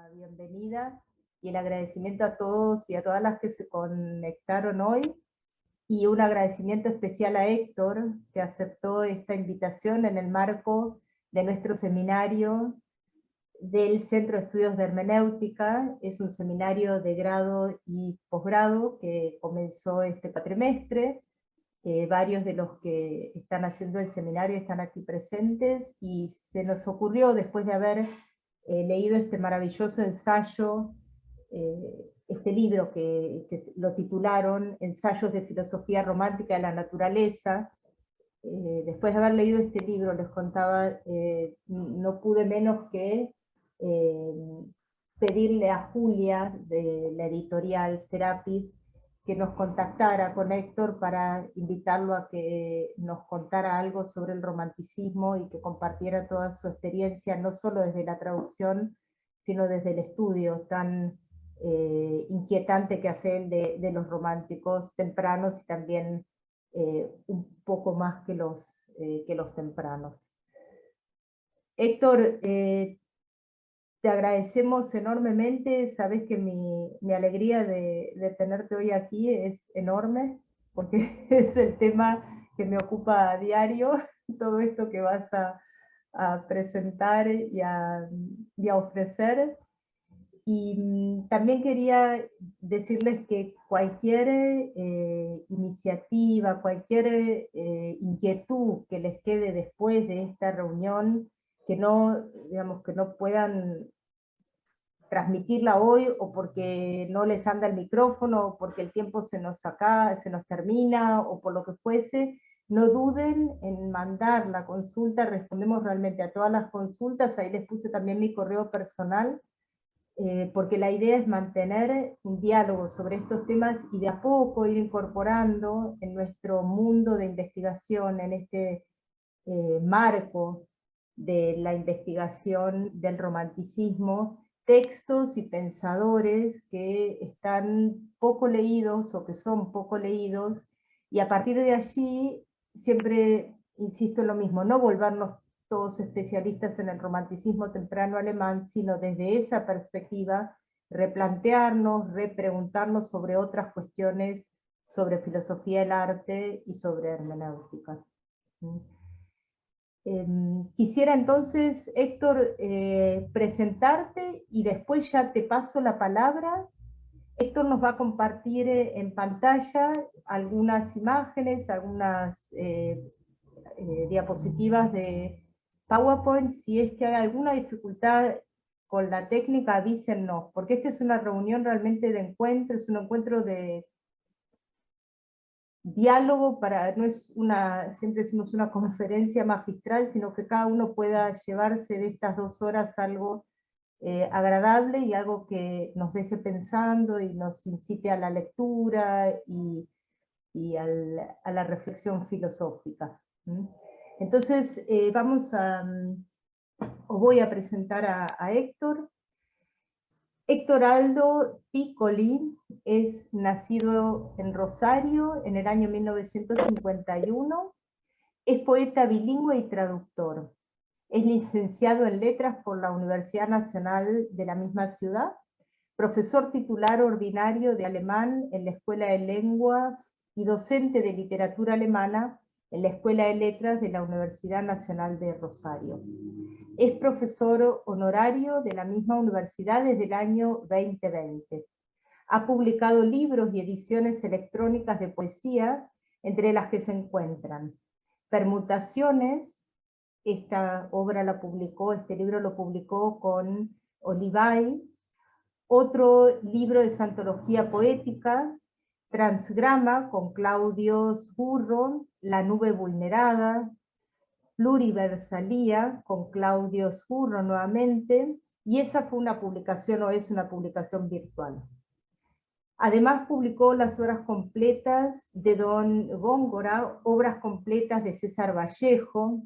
la bienvenida y el agradecimiento a todos y a todas las que se conectaron hoy, y un agradecimiento especial a Héctor, que aceptó esta invitación en el marco de nuestro seminario del Centro de Estudios de Hermenéutica. Es un seminario de grado y posgrado que comenzó este cuatrimestre. Varios de los que están haciendo el seminario están aquí presentes, y se nos ocurrió, después de haber leído este maravilloso ensayo, este libro que lo titularon Ensayos de Filosofía Romántica de la Naturaleza. Después de haber leído este libro, les contaba, no pude menos que pedirle a Julia, de la editorial Serapis, que nos contactara con Héctor para invitarlo a que nos contara algo sobre el romanticismo y que compartiera toda su experiencia, no solo desde la traducción, sino desde el estudio tan inquietante que hace él de los románticos tempranos, y también un poco más que los tempranos. Héctor, te agradecemos enormemente. Sabes que mi alegría de tenerte hoy aquí es enorme, porque es el tema que me ocupa a diario, todo esto que vas a presentar y a ofrecer. Y también quería decirles que cualquier iniciativa, cualquier inquietud que les quede después de esta reunión, que no, digamos, que no puedan transmitirla hoy, o porque no les anda el micrófono, o porque el tiempo se nos termina, o por lo que fuese, no duden en mandar la consulta. Respondemos realmente a todas las consultas. Ahí les puse también mi correo personal, porque la idea es mantener un diálogo sobre estos temas y de a poco ir incorporando en nuestro mundo de investigación, en este marco de la investigación del romanticismo, textos y pensadores que están poco leídos o que son poco leídos, y a partir de allí siempre insisto en lo mismo: no volvernos todos especialistas en el romanticismo temprano alemán, sino desde esa perspectiva replantearnos, repreguntarnos sobre otras cuestiones, sobre filosofía del arte y sobre hermenéutica. Quisiera entonces, Héctor, presentarte, y después ya te paso la palabra. Héctor nos va a compartir en pantalla algunas imágenes, algunas diapositivas de PowerPoint. Si es que hay alguna dificultad con la técnica, avísennos, porque esta es una reunión realmente de encuentro, es un encuentro de diálogo, no es siempre decimos una conferencia magistral, sino que cada uno pueda llevarse de estas 2 horas algo agradable, y algo que nos deje pensando y nos incite a la lectura y a la reflexión filosófica. Entonces, os voy a presentar a Héctor. Héctor Aldo Piccoli es nacido en Rosario en el año 1951, es poeta bilingüe y traductor. Es licenciado en Letras por la Universidad Nacional de la misma ciudad, profesor titular ordinario de alemán en la Escuela de Lenguas y docente de literatura alemana en la Escuela de Letras de la Universidad Nacional de Rosario. Es profesor honorario de la misma universidad desde el año 2020. Ha publicado libros y ediciones electrónicas de poesía, entre las que se encuentran Permutaciones. Esta obra este libro lo publicó con Olivay. Otro libro de antología poética, Transgrama, con Claudio Sgurro, La nube vulnerada, Pluriversalía, con Claudio Sgurro nuevamente, y esa fue una publicación, o es una publicación virtual. Además publicó las obras completas de Don Góngora, obras completas de César Vallejo,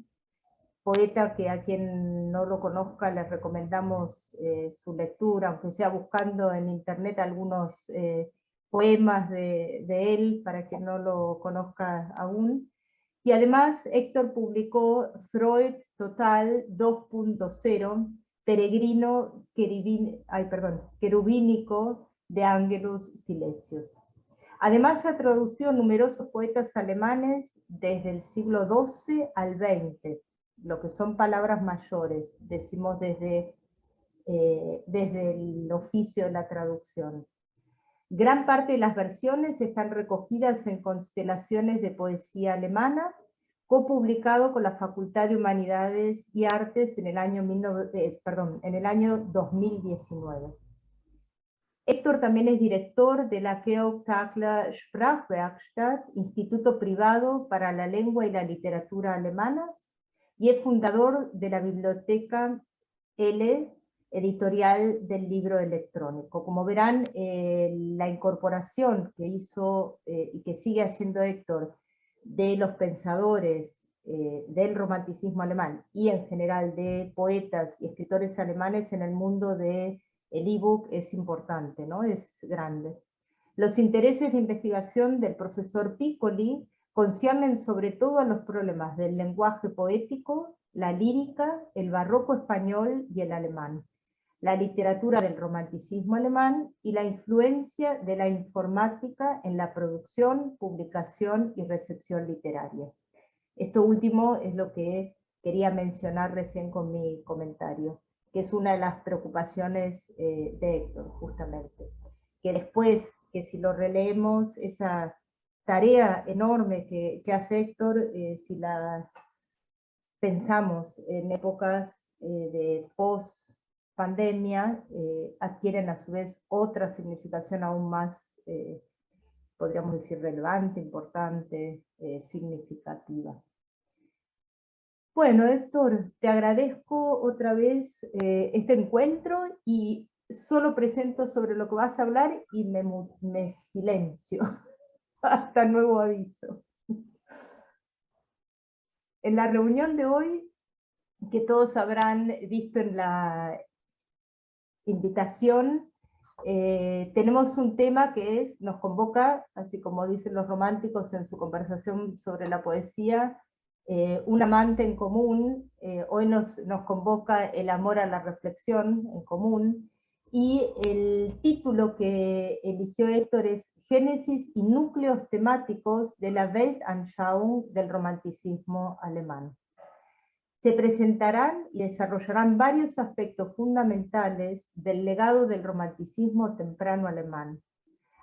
poeta que a quien no lo conozca les recomendamos su lectura, aunque sea buscando en internet algunos poemas de él, para quien no lo conozca aún. Y además Héctor publicó Freud Total 2.0, peregrino querubínico de Angelus Silesius. Además ha traducido numerosos poetas alemanes desde el siglo XII al XX, lo que son palabras mayores, decimos desde el oficio de la traducción. Gran parte de las versiones están recogidas en Constelaciones de Poesía Alemana, copublicado con la Facultad de Humanidades y Artes en el año 2019. Héctor también es director de la Georg Thackler Sprachwerkstatt, instituto privado para la lengua y la literatura alemanas, y es fundador de la Biblioteca L, editorial del libro electrónico. Como verán, la incorporación que hizo y que sigue haciendo Héctor de los pensadores del romanticismo alemán y en general de poetas y escritores alemanes en el mundo del ebook es importante, ¿no? Es grande. Los intereses de investigación del profesor Piccoli conciernen sobre todo a los problemas del lenguaje poético, la lírica, el barroco español y el alemán, la literatura del romanticismo alemán y la influencia de la informática en la producción, publicación y recepción literarias. Esto último es lo que quería mencionar recién con mi comentario, que es una de las preocupaciones de Héctor, justamente. Que después, que si lo releemos, esa tarea enorme que hace Héctor, si la pensamos en épocas de post-pandemia, adquieren a su vez otra significación aún más, podríamos decir, relevante, importante, significativa. Bueno, Héctor, te agradezco otra vez este encuentro y solo presento sobre lo que vas a hablar y me silencio. Hasta nuevo aviso. En la reunión de hoy, que todos habrán visto en la invitación, tenemos un tema que nos convoca, así como dicen los románticos en su conversación sobre la poesía, un amante en común. Hoy nos convoca el amor a la reflexión en común, y el título que eligió Héctor es Génesis y núcleos temáticos de la Weltanschauung del romanticismo alemán. Se presentarán y desarrollarán varios aspectos fundamentales del legado del romanticismo temprano alemán.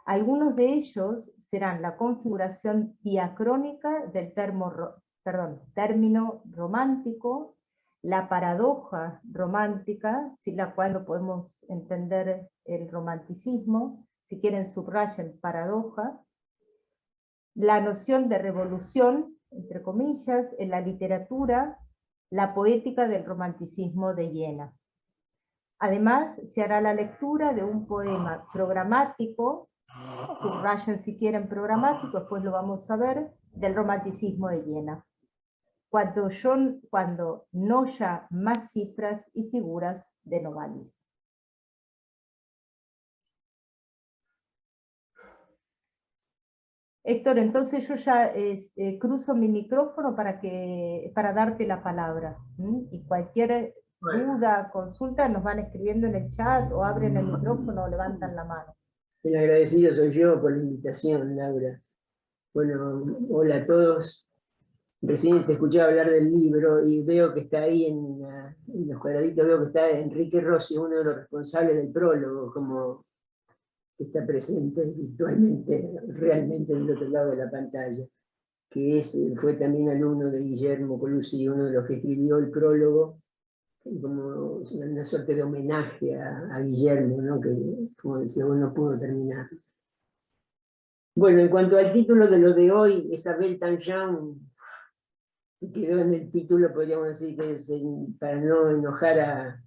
Algunos de ellos serán la configuración diacrónica del término romántico, la paradoja romántica, sin la cual no podemos entender el romanticismo, si quieren subrayen paradoja, la noción de revolución, entre comillas, en la literatura, la poética del romanticismo de Jena. Además, se hará la lectura de un poema programático, subrayen si quieren programático, después lo vamos a ver, del romanticismo de Jena. Cuando no haya más cifras y figuras de Novalis. Héctor, entonces yo ya cruzo mi micrófono para darte la palabra. Y cualquier duda, consulta, nos van escribiendo en el chat o abren el micrófono o levantan la mano. El agradecido soy yo por la invitación, Laura. Bueno, hola a todos. Recién te escuché hablar del libro y veo que está ahí en los cuadraditos, veo que está Enrique Rossi, uno de los responsables del prólogo, como que está presente virtualmente, realmente del otro lado de la pantalla, que fue también alumno de Guillermo Colucci, uno de los que escribió el prólogo, como una suerte de homenaje a Guillermo, ¿no? Que, como decía, no pudo terminar. Bueno, en cuanto al título de lo de hoy, esa Weltanschauung, quedó en el título, podríamos decir que es para no enojar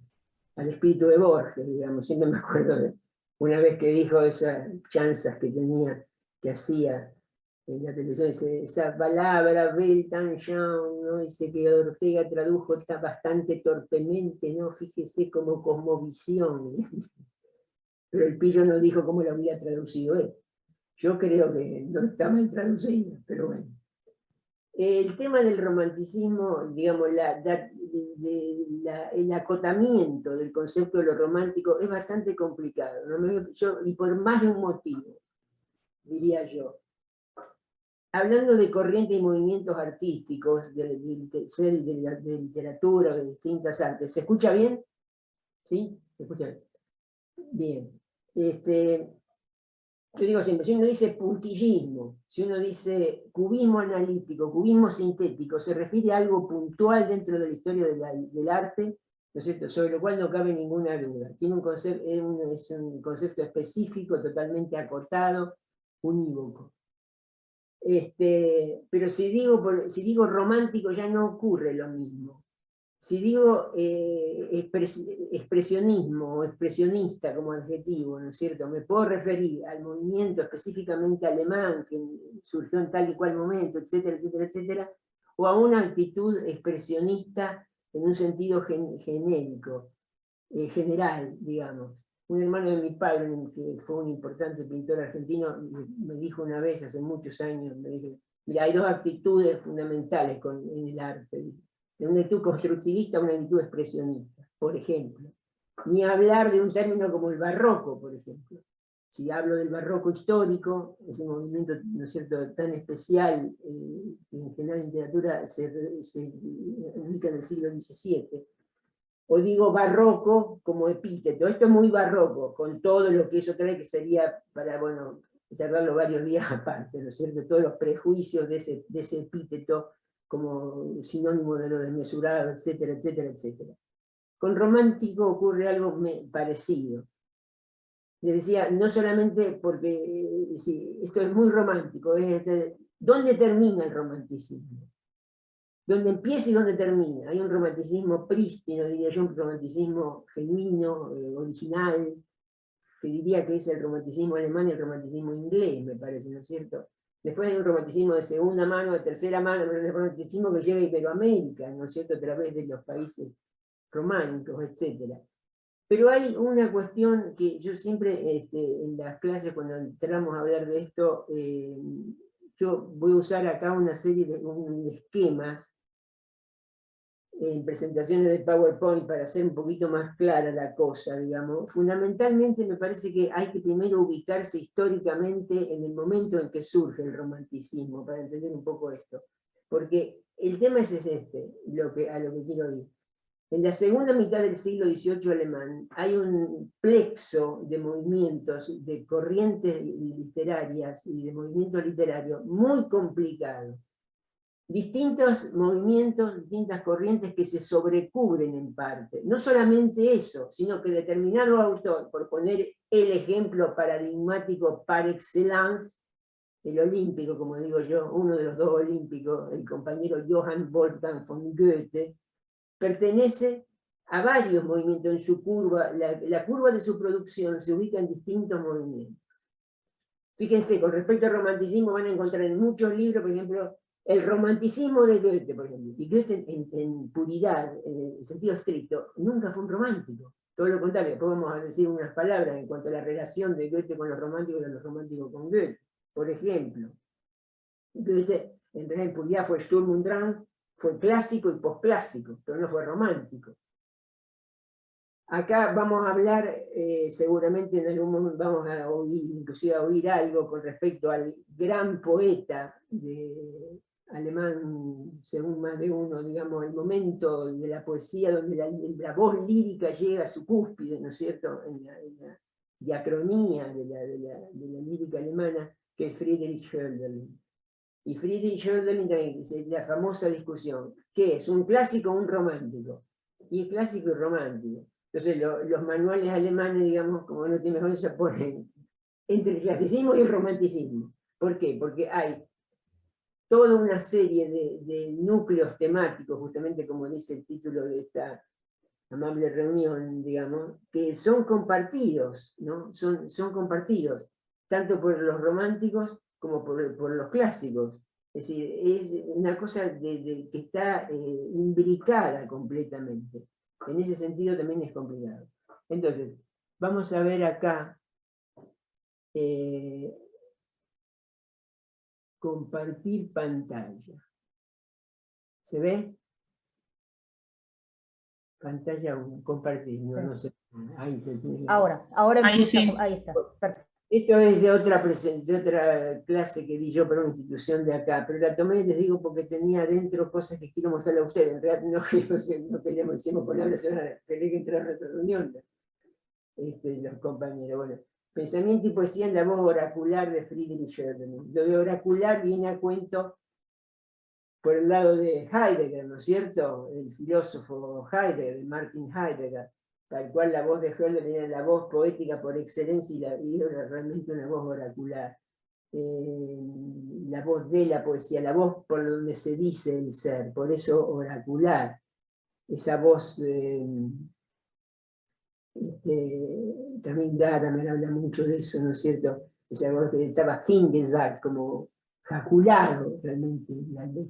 al espíritu de Borges, digamos. Siempre me acuerdo de una vez que dijo esas chanzas que tenía, que hacía en la televisión, dice, esa palabra Weltanschauung, ¿no? Dice que Ortega tradujo bastante torpemente, ¿no? Fíjese como cosmovisión. Pero el pillo no dijo cómo lo había traducido él. Yo creo que no está mal traducido, pero bueno. El tema del romanticismo, digamos, el acotamiento del concepto de lo romántico es bastante complicado, ¿no? Y por más de un motivo, diría yo. Hablando de corrientes y movimientos artísticos, de literatura, de distintas artes, ¿se escucha bien? ¿Sí? ¿Se escucha bien? Bien. Yo digo siempre, si uno dice puntillismo, si uno dice cubismo analítico, cubismo sintético, se refiere a algo puntual dentro de la historia del arte, ¿no es cierto?, sobre lo cual no cabe ninguna duda. Tiene un concepto, es un concepto específico, totalmente acotado, unívoco. Pero si digo romántico ya no ocurre lo mismo. Si digo expresionismo o expresionista como adjetivo, ¿no es cierto? Me puedo referir al movimiento específicamente alemán que surgió en tal y cual momento, etcétera, etcétera, etcétera, o a una actitud expresionista en un sentido genérico, general, digamos. Un hermano de mi padre, que fue un importante pintor argentino, me dijo una vez, hace muchos años, me dijo, mira, hay dos actitudes fundamentales en el arte, una actitud constructivista, una actitud expresionista, por ejemplo. Ni hablar de un término como el barroco, por ejemplo. Si hablo del barroco histórico, ese movimiento, ¿no es cierto?, tan especial, que en general en literatura se ubica en el siglo XVII, o digo barroco como epíteto. Esto es muy barroco, con todo lo que eso trae, que sería para, bueno, charlarlo varios días aparte, ¿no es cierto?, todos los prejuicios de ese epíteto como sinónimo de lo desmesurado, etcétera, etcétera, etcétera. Con romántico ocurre algo parecido. Les decía, no solamente porque sí, esto es muy romántico, ¿dónde termina el romanticismo? ¿Dónde empieza y dónde termina? Hay un romanticismo prístino, diría yo, un romanticismo genuino, original, que diría que es el romanticismo alemán y el romanticismo inglés, me parece, ¿no es cierto? Después hay un romanticismo de segunda mano, de tercera mano, pero el romanticismo que llega a Iberoamérica, ¿no es cierto?, a través de los países románicos, etc. Pero hay una cuestión que yo siempre, en las clases, cuando entramos a hablar de esto, yo voy a usar acá una serie de esquemas en presentaciones de PowerPoint para hacer un poquito más clara la cosa, digamos. Fundamentalmente me parece que hay que primero ubicarse históricamente en el momento en que surge el romanticismo, para entender un poco esto. Porque el tema es a lo que quiero ir. En la segunda mitad del siglo XVIII alemán hay un plexo de movimientos, de corrientes literarias y de movimiento literario muy complicado. Distintos movimientos, distintas corrientes que se sobrecubren en parte. No solamente eso, sino que determinado autor, por poner el ejemplo paradigmático par excellence, el olímpico, como digo yo, uno de los dos olímpicos, el compañero Johann Wolfgang von Goethe, pertenece a varios movimientos en su curva. La curva de su producción se ubica en distintos movimientos. Fíjense, con respecto al romanticismo van a encontrar en muchos libros, por ejemplo, el romanticismo de Goethe, por ejemplo. Y Goethe en puridad, en el sentido estricto, nunca fue un romántico. Todo lo contrario, después vamos a decir unas palabras en cuanto a la relación de Goethe con los románticos y de los románticos con Goethe. Por ejemplo, Goethe en realidad en puridad fue Sturm und Drang, fue clásico y posclásico, pero no fue romántico. Acá vamos a hablar, seguramente en algún momento vamos a oír, inclusive a oír algo con respecto al gran poeta alemán, según más de uno, digamos, el momento de la poesía donde la voz lírica llega a su cúspide, ¿no es cierto?, en la diacronía de la lírica alemana, que es Friedrich Hölderlin. Y Friedrich Hölderlin también dice la famosa discusión, ¿qué es? ¿Un clásico o un romántico? Y es clásico y romántico. Entonces los manuales alemanes, digamos, como no tiene mejor, se ponen entre el clasicismo y el romanticismo. ¿Por qué? Porque hay toda una serie de núcleos temáticos, justamente como dice el título de esta amable reunión, digamos, que son compartidos, ¿no? Son compartidos, tanto por los románticos como por los clásicos. Es decir, es una cosa que está imbricada completamente. En ese sentido también es complicado. Entonces, vamos a ver acá, compartir pantalla. ¿Se ve? Pantalla compartir, no, Sí. no sé. Ahí se tiene. Ahora Ahí empieza, sí. ahí está, perfecto. Esto es de otra clase que di yo para una institución de acá, pero la tomé, les digo, porque tenía adentro cosas que quiero mostrarle a ustedes. En realidad no queríamos, hicimos palabras, quería que entrar a nuestra reunión, los compañeros. Bueno, pensamiento y poesía en la voz oracular de Friedrich Schiller. Lo de oracular viene a cuento por el lado de Heidegger, ¿no es cierto? El filósofo Heidegger, de Martin Heidegger, tal cual la voz de Schiller era la voz poética por excelencia y era realmente una voz oracular. La voz de la poesía, la voz por donde se dice el ser, por eso oracular. Esa voz, también Gadamer habla mucho de eso, ¿no es cierto? Esa voz que estaba hingesagt, como jaculado realmente,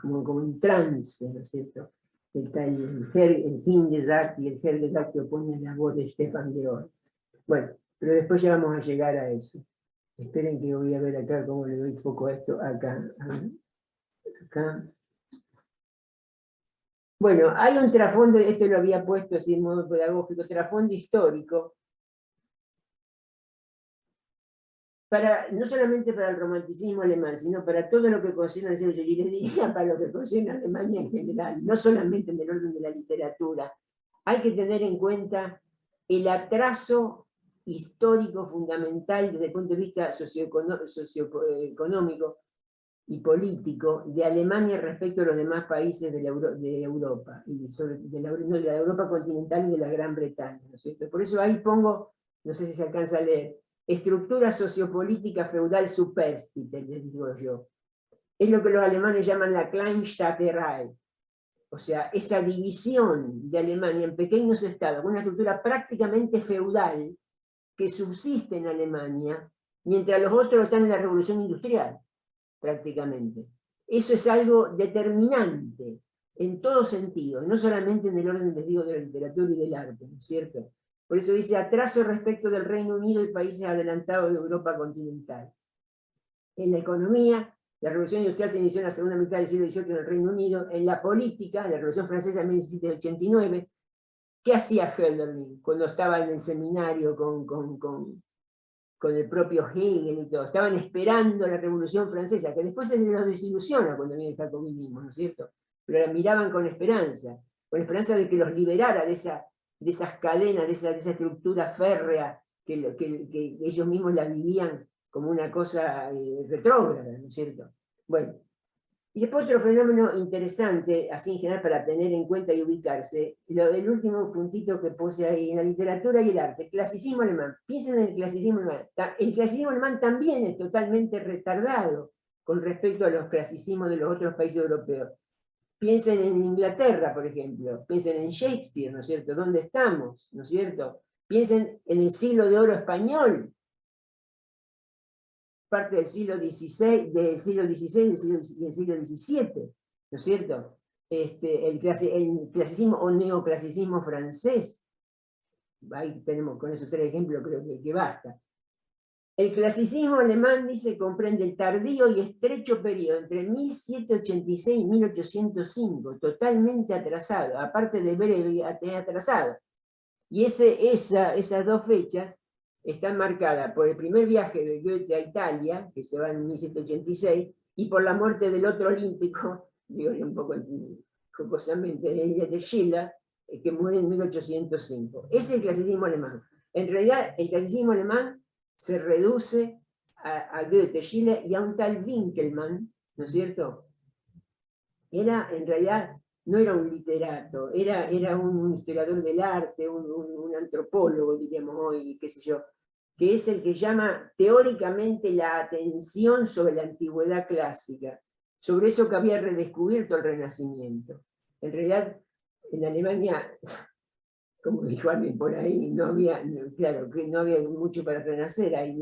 como en trance, ¿no es cierto? Está el hingesagt y el hergesagt que oponen la voz de Stefan Georg. Bueno, pero después ya vamos a llegar a eso. Esperen que voy a ver acá cómo le doy foco a esto, acá. Acá. Bueno, hay un trasfondo, esto lo había puesto así en modo pedagógico, trasfondo histórico, no solamente para el romanticismo alemán, sino para todo lo que concierne, yo les diría para lo que concierne a Alemania en general, no solamente en el orden de la literatura. Hay que tener en cuenta el atraso histórico fundamental desde el punto de vista socioeconómico y político de Alemania respecto a los demás países de Europa, y de la Europa continental y de la Gran Bretaña, ¿no es cierto? Por eso ahí pongo, no sé si se alcanza a leer, estructura sociopolítica feudal superstite, les digo yo. Es lo que los alemanes llaman la Kleinstaaterei, o sea, esa división de Alemania en pequeños estados, una estructura prácticamente feudal que subsiste en Alemania, mientras los otros están en la revolución industrial, prácticamente. Eso es algo determinante en todo sentido, no solamente en el orden, les digo, de la literatura y del arte, ¿no es cierto? Por eso dice atraso respecto del Reino Unido y países adelantados de Europa continental. En la economía, la revolución industrial se inició en la segunda mitad del siglo XVIII en el Reino Unido. En la política, la revolución francesa en 1789. ¿Qué hacía Hölderlin cuando estaba en el seminario con el propio Hegel y todo? Estaban esperando la Revolución Francesa, que después se los desilusiona cuando viene el jacobinismo, ¿no es cierto? Pero la miraban con esperanza de que los liberara de esas cadenas, de esa estructura férrea que ellos mismos la vivían como una cosa retrógrada, ¿no es cierto? Bueno, y después otro fenómeno interesante, así en general para tener en cuenta y ubicarse, el último puntito que puse ahí, en la literatura y el arte, clasicismo alemán. Piensen en el clasicismo alemán. El clasicismo alemán también es totalmente retardado con respecto a los clasicismos de los otros países europeos. Piensen en Inglaterra, por ejemplo, piensen en Shakespeare, ¿no es cierto? ¿Dónde estamos? ¿No es cierto? Piensen en el siglo de oro español, parte del siglo XVI, del siglo XVII, ¿no es cierto? El clasicismo o neoclasicismo francés. Ahí tenemos con esos tres ejemplos, creo que basta. El clasicismo alemán, dice, comprende el tardío y estrecho periodo entre 1786 y 1805, totalmente atrasado, aparte de breve, atrasado. Y esas dos fechas están marcadas por el primer viaje de Goethe a Italia, que se va en 1786, y por la muerte del otro olímpico, digo un poco jocosamente, de Schiller, que muere en 1805. Ese es el clasicismo alemán. En realidad, el clasicismo alemán se reduce a Goethe, Schiller y a un tal Winkelmann, ¿no es cierto? Era, en realidad, no era un literato, era un historiador del arte, un antropólogo, diríamos hoy, qué sé yo, que es el que llama teóricamente la atención sobre la antigüedad clásica, sobre eso que había redescubierto el Renacimiento. En realidad, en Alemania, como dijo alguien por ahí, no había, claro, que no había mucho para renacer ahí,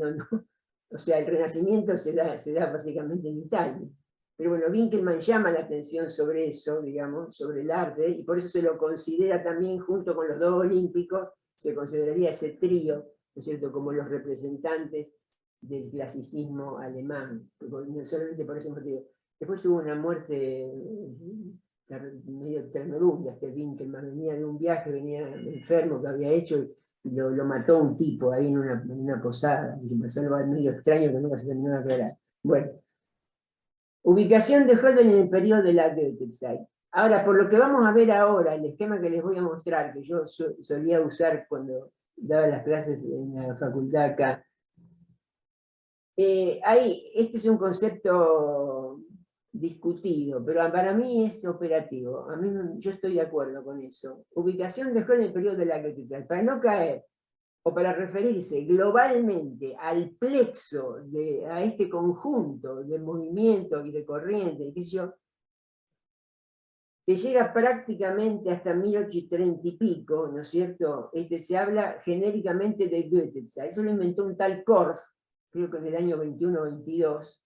o sea, el Renacimiento se da básicamente en Italia. Pero bueno, Winkelmann llama la atención sobre eso, digamos, sobre el arte, y por eso se lo considera también, junto con los dos olímpicos, se consideraría ese trío, ¿no es cierto?, como los representantes del clasicismo alemán, no solamente por ese motivo. Después tuvo una muerte medio ternurunda, este Winkelmann venía de un viaje, venía enfermo que había hecho, y lo mató un tipo ahí en una posada, y pasó algo medio extraño que nunca se terminó de aclarar. Bueno, ubicación de Hölderlin en el periodo de la Goethezeit. Ahora, por lo que vamos a ver ahora, el esquema que les voy a mostrar, que yo solía usar cuando daba las clases en la facultad acá, este es un concepto discutido, pero para mí es operativo. Yo estoy de acuerdo con eso. Ubicación de Hölderlin en el periodo de la Goethezeit. Para no caer, o para referirse globalmente al plexo, a este conjunto de movimientos y de corrientes, que llega prácticamente hasta 1830 y pico, ¿no es cierto? Se habla genéricamente de Goethezeit. Eso lo inventó un tal Korff, creo que en el año 21 o 22.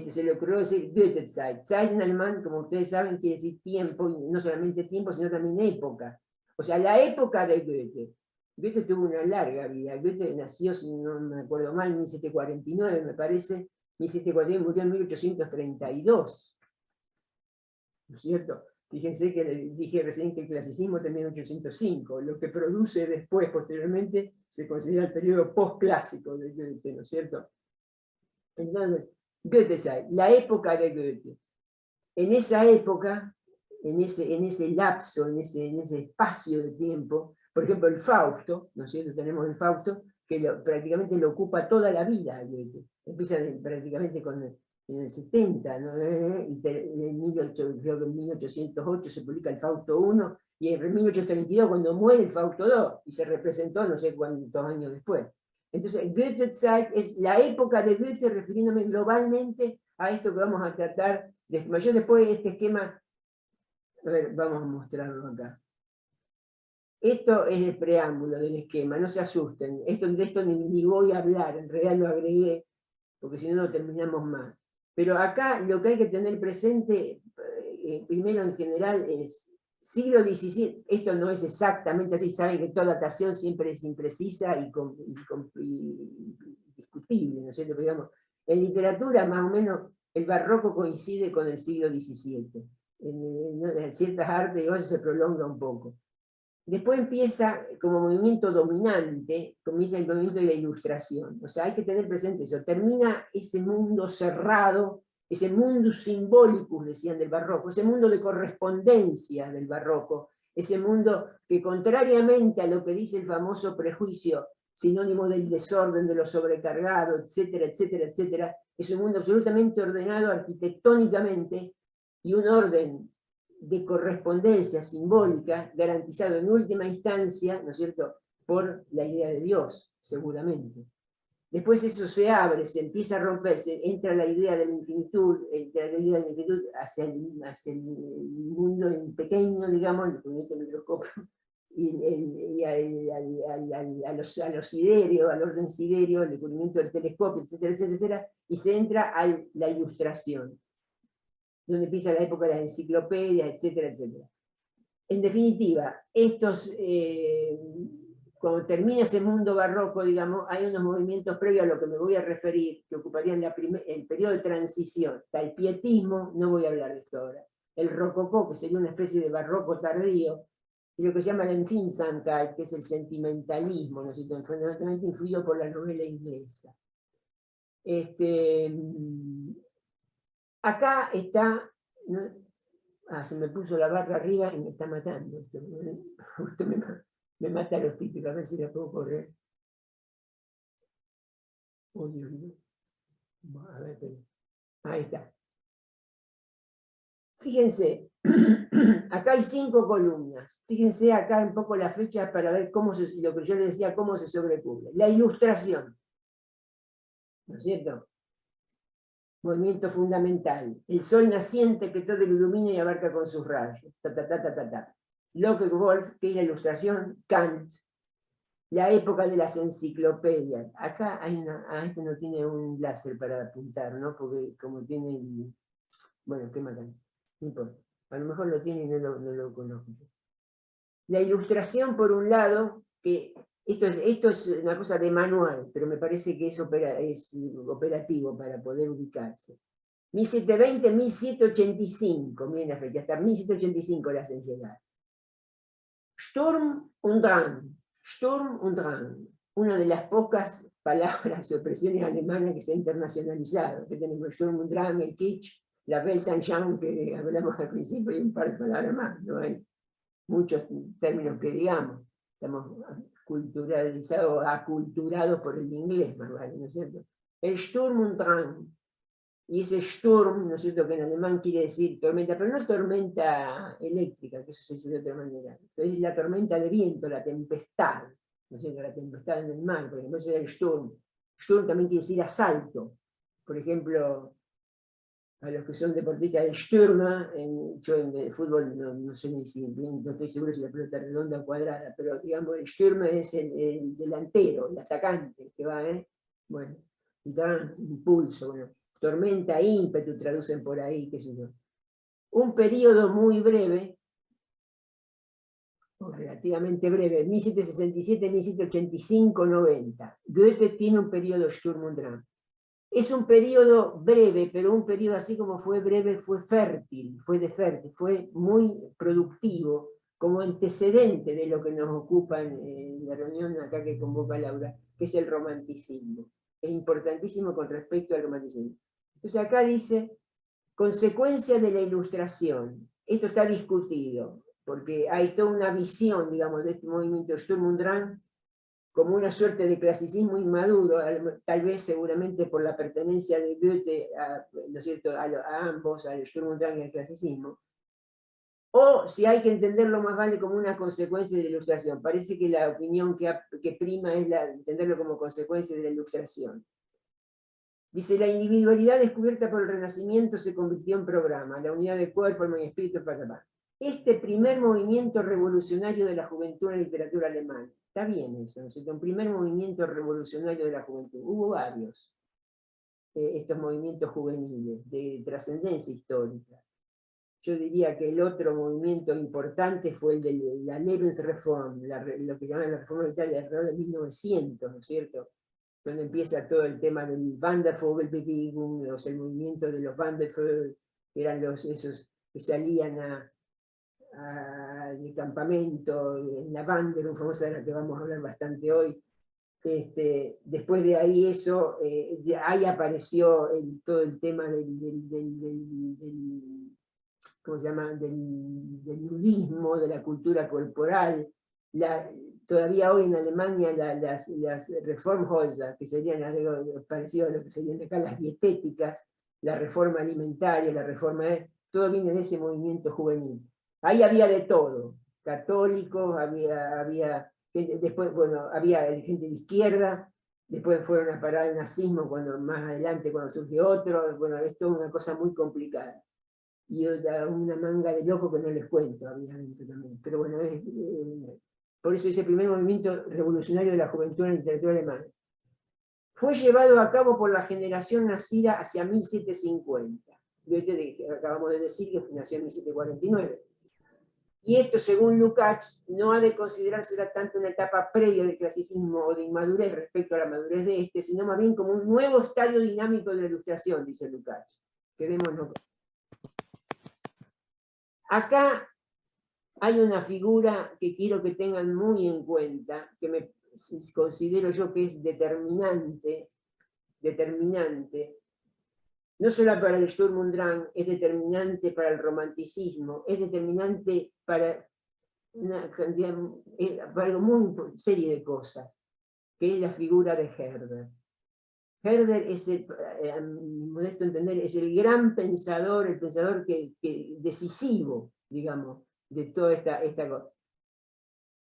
Se le ocurrió decir Goethezeit. Zeit en alemán, como ustedes saben, quiere decir tiempo, y no solamente tiempo, sino también época. O sea, la época de Goethe. Goethe tuvo una larga vida. Goethe nació, si no me acuerdo mal, en 1749, me parece. 1749, murió en 1832. ¿No es cierto? Fíjense que dije recién que el clasicismo terminó en 1805. Lo que produce después, posteriormente, se considera el periodo postclásico de Goethe, ¿no es cierto? Entonces, Goethezeit, la época de Goethe. En esa época, en ese lapso, en ese espacio de tiempo, por ejemplo, el Fausto, ¿no es cierto? Tenemos el Fausto, que prácticamente lo ocupa toda la vida. Empieza prácticamente en el 70, ¿no? Y creo que en 1808 se publica el Fausto I, y en 1832 cuando muere el Fausto II, y se representó no sé cuántos años después. Entonces, Goethezeit es la época de Goethe, refiriéndome globalmente a esto que vamos a tratar. Yo después de este esquema, a ver, vamos a mostrarlo acá. Esto es el preámbulo del esquema, no se asusten. De esto ni voy a hablar, en realidad lo agregué, porque si no, no terminamos más. Pero acá lo que hay que tener presente, primero en general, es siglo XVII. Esto no es exactamente así, saben que toda datación siempre es imprecisa y discutible, ¿no es cierto? Pero digamos, en literatura, más o menos, el barroco coincide con el siglo XVII. En ciertas artes, igual se prolonga un poco. Después empieza, como movimiento dominante, comienza el movimiento de la Ilustración. O sea, hay que tener presente eso. Termina ese mundo cerrado, ese mundo symbolicus, decían del barroco, ese mundo de correspondencia del barroco, ese mundo que, contrariamente a lo que dice el famoso prejuicio, sinónimo del desorden, de lo sobrecargado, etcétera, etcétera, etcétera, es un mundo absolutamente ordenado arquitectónicamente, y un orden de correspondencia simbólica garantizado en última instancia, ¿no es cierto?, por la idea de Dios, seguramente. Después eso se abre, se empieza a romperse, entra la idea de la infinitud, hacia el mundo en pequeño, digamos, el movimiento microscopio, y a los siderios, al orden siderio, el descubrimiento del telescopio, etcétera, etcétera, etcétera, y se entra a la Ilustración, donde empieza la época de las enciclopedias, etcétera, etcétera. En definitiva, cuando termina ese mundo barroco, digamos, hay unos movimientos previos a lo que me voy a referir, que ocuparían el periodo de transición. Está el pietismo, no voy a hablar de esto ahora. El rococó, que sería una especie de barroco tardío, y lo que se llama la Empfindsamkeit, que es el sentimentalismo, ¿no es cierto?, fundamentalmente influido por la novela inglesa. Acá está, ¿no? Se me puso la barra arriba y me está matando. Esto me mata los títulos, a ver si la puedo correr. Oh, Dios mío. A ver, ahí está. Fíjense, acá hay 5 columnas. Fíjense acá un poco las fechas para ver lo que yo les decía, cómo se sobrecubre. La Ilustración, ¿no es cierto? Movimiento fundamental. El sol naciente que todo lo ilumina y abarca con sus rayos. Locke, Wolf, que es la Ilustración, Kant. La época de las enciclopedias. Acá hay este no tiene un láser para apuntar, ¿no? Porque como tiene bueno, qué matan. No importa. A lo mejor lo tiene y no lo conozco. La Ilustración, por un lado, que esto es una cosa de manual, pero me parece que es operativo para poder ubicarse. 1720, 1785, miren la fecha, hasta 1785 le hacen llegar. Sturm und Drang, una de las pocas palabras o expresiones alemanas que se ha internacionalizado, que tenemos Sturm und Drang, el Kitsch, la Weltanschauung que hablamos al principio y un par de palabras más, no hay muchos términos que digamos, estamos culturalizados, aculturados por el inglés, más vale, ¿no es cierto? El Sturm und Drang, y ese Sturm, ¿no es cierto?, que en alemán quiere decir tormenta, pero no tormenta eléctrica, que eso se dice de otra manera, es la tormenta de viento, la tempestad, ¿no es cierto?, la tempestad en el mar, por ejemplo, ese es el Sturm. Sturm también quiere decir asalto, por ejemplo, a los que son deportistas del Stürmer, yo en el fútbol no sé ni si, no estoy seguro si la pelota es redonda o cuadrada, pero digamos el Stürmer es el delantero, el atacante que va, bueno, y da impulso, bueno, tormenta, ímpetu, traducen por ahí, qué sé yo. Un periodo muy breve, o relativamente breve, 1767, 1785, 90. Goethe tiene un periodo Sturm und Drang. Es un periodo breve, pero un periodo así como fue breve, fue fértil, fue muy productivo, como antecedente de lo que nos ocupa en la reunión acá que convoca Laura, que es el romanticismo. Es importantísimo con respecto al romanticismo. Entonces acá dice, consecuencia de la ilustración. Esto está discutido, porque hay toda una visión, digamos, de este movimiento Sturm und Drang, como una suerte de clasicismo inmaduro, tal vez seguramente por la pertenencia de Goethe ¿no es cierto?, a ambos, al Sturm und Drang y al clasicismo, o si hay que entenderlo más vale como una consecuencia de la ilustración. Parece que la opinión que prima es entenderlo como consecuencia de la ilustración. Dice, la individualidad descubierta por el Renacimiento se convirtió en programa, la unidad de cuerpo, alma y espíritu, para. Este primer movimiento revolucionario de la juventud en la literatura alemana. Está bien eso, ¿no es cierto? Un primer movimiento revolucionario de la juventud. Hubo varios, estos movimientos juveniles, de trascendencia histórica. Yo diría que el otro movimiento importante fue el de la Lebensreform, lo que llaman la reforma de Italia alrededor de 1900, ¿no es cierto?, donde empieza todo el tema del Wandervogelbewegung, el movimiento de los Wandervögel, que eran esos que salían al campamento en la Wanderung, famosa de la que vamos a hablar bastante hoy. Después de ahí ahí apareció todo el tema ¿cómo se llama?, del nudismo, de la cultura corporal. Todavía hoy en Alemania las Reformhäuser, que serían algo parecido a lo que serían acá las dietéticas, la reforma alimentaria, la reforma todo viene de ese movimiento juvenil. Ahí había de todo, católicos, había gente, después, bueno, había gente de izquierda, después fueron a parar el nazismo más adelante cuando surge otro, bueno, esto es una cosa muy complicada. Y una manga de locos que no les cuento, había dentro también. Pero bueno, por eso ese primer movimiento revolucionario de la juventud en la literatura alemana fue llevado a cabo por la generación nacida hacia 1750. Acabamos de decir que nació en 1749. Y esto, según Lukács, no ha de considerarse tanto una etapa previa del clasicismo o de inmadurez respecto a la madurez de este, sino más bien como un nuevo estadio dinámico de la ilustración, dice Lukács. Quedémonos. Acá hay una figura que quiero que tengan muy en cuenta, que considero yo que es determinante, no solo para el Sturm und Drang, es determinante para el romanticismo, es determinante para algo muy serie de cosas, que es la figura de Herder. Herder es, a mi modesto entender, es el gran pensador, el pensador decisivo, digamos, de toda esta cosa.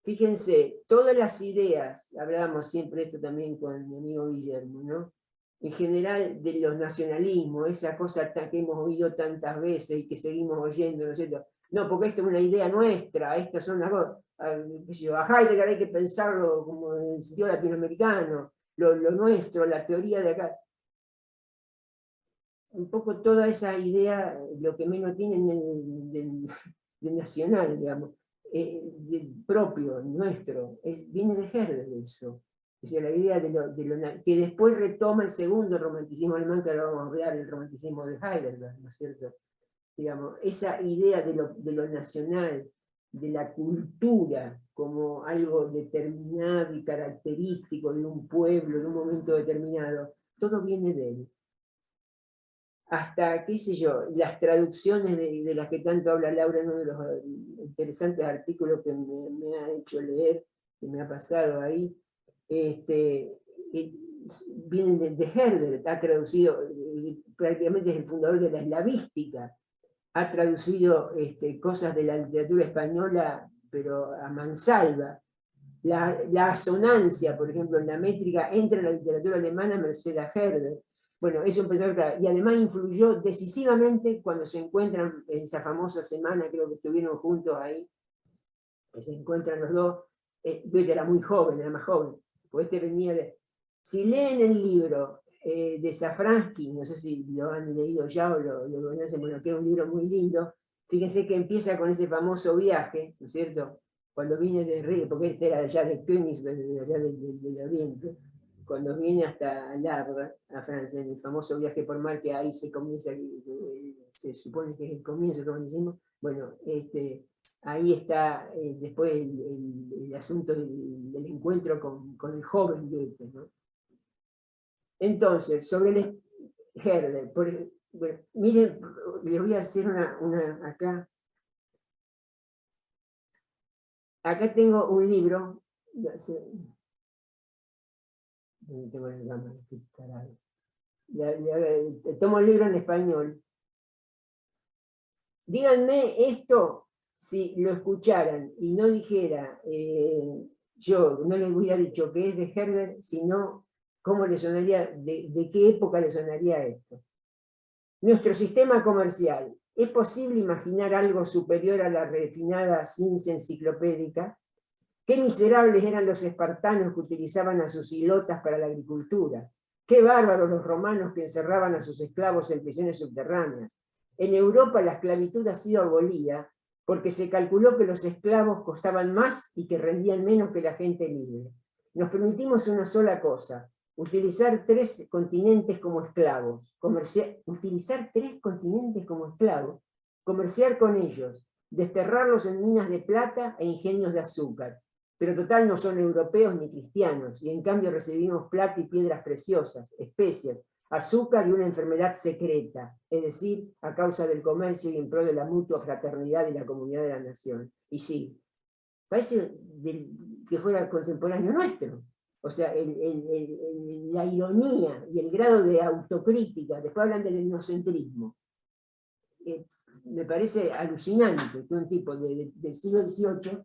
Fíjense, todas las ideas, hablábamos siempre esto también con mi amigo Guillermo, ¿no?, en general de los nacionalismos, esa cosa que hemos oído tantas veces y que seguimos oyendo, ¿no es cierto? No, porque esto es una idea nuestra, estas son las cosas. A Heidegger hay que pensarlo como en el sentido latinoamericano, lo nuestro, la teoría de acá. Un poco toda esa idea, lo que menos tienen de nacional, digamos, propio, nuestro, viene de Herder eso. O sea, la idea que después retoma el segundo romanticismo alemán, que ahora vamos a hablar, el romanticismo de Heidelberg, ¿no es cierto? Digamos, esa idea de lo nacional, de la cultura como algo determinado y característico de un pueblo, de un momento determinado, todo viene de él. Hasta, qué sé yo, las traducciones de las que tanto habla Laura en uno de los interesantes artículos que me ha hecho leer, que me ha pasado ahí, vienen de Herder, ha traducido, prácticamente es el fundador de la eslavística, ha traducido cosas de la literatura española, pero a mansalva. La asonancia, por ejemplo, en la métrica, entra en la literatura alemana merced a Herder. Bueno, eso empezó a... Y además influyó decisivamente cuando se encuentran en esa famosa semana, creo que estuvieron juntos ahí, que se encuentran los dos. Goethe era muy joven, era más joven. Pues venía de... Si leen el libro de Safransky, no sé si lo han leído ya o lo conocen, bueno, que es un libro muy lindo, fíjense que empieza con ese famoso viaje, ¿no es cierto? Cuando viene de Río, porque este era allá de Königsberg, allá del Oriente, cuando viene hasta Havre, a Francia, en el famoso viaje por mar, que ahí se comienza, se supone que es el comienzo, como decimos, bueno, ahí está después el asunto del encuentro con el joven Goethe, ¿no? Entonces, sobre el Herder, bueno, miren, les voy a hacer una acá. Acá tengo un libro. Tengo la cámara, tomo el libro en español. Díganme esto si lo escucharan y no dijera, yo no les hubiera dicho que es de Herder, sino cómo le sonaría, de qué época le sonaría esto. Nuestro sistema comercial. ¿Es posible imaginar algo superior a la refinada ciencia enciclopédica? Qué miserables eran los espartanos que utilizaban a sus hilotas para la agricultura. Qué bárbaros los romanos que encerraban a sus esclavos en prisiones subterráneas. En Europa la esclavitud ha sido abolida porque se calculó que los esclavos costaban más y que rendían menos que la gente libre. Nos permitimos una sola cosa: utilizar 3 continentes como esclavos, comerciar con ellos, desterrarlos en minas de plata e ingenios de azúcar. Pero total no son europeos ni cristianos, y en cambio recibimos plata y piedras preciosas, especias, azúcar y una enfermedad secreta, es decir, a causa del comercio y en pro de la mutua fraternidad y la comunidad de la nación. Y sí, parece que fuera contemporáneo nuestro. O sea, la ironía y el grado de autocrítica, después hablan del etnocentrismo. Me parece alucinante que un tipo del siglo XVIII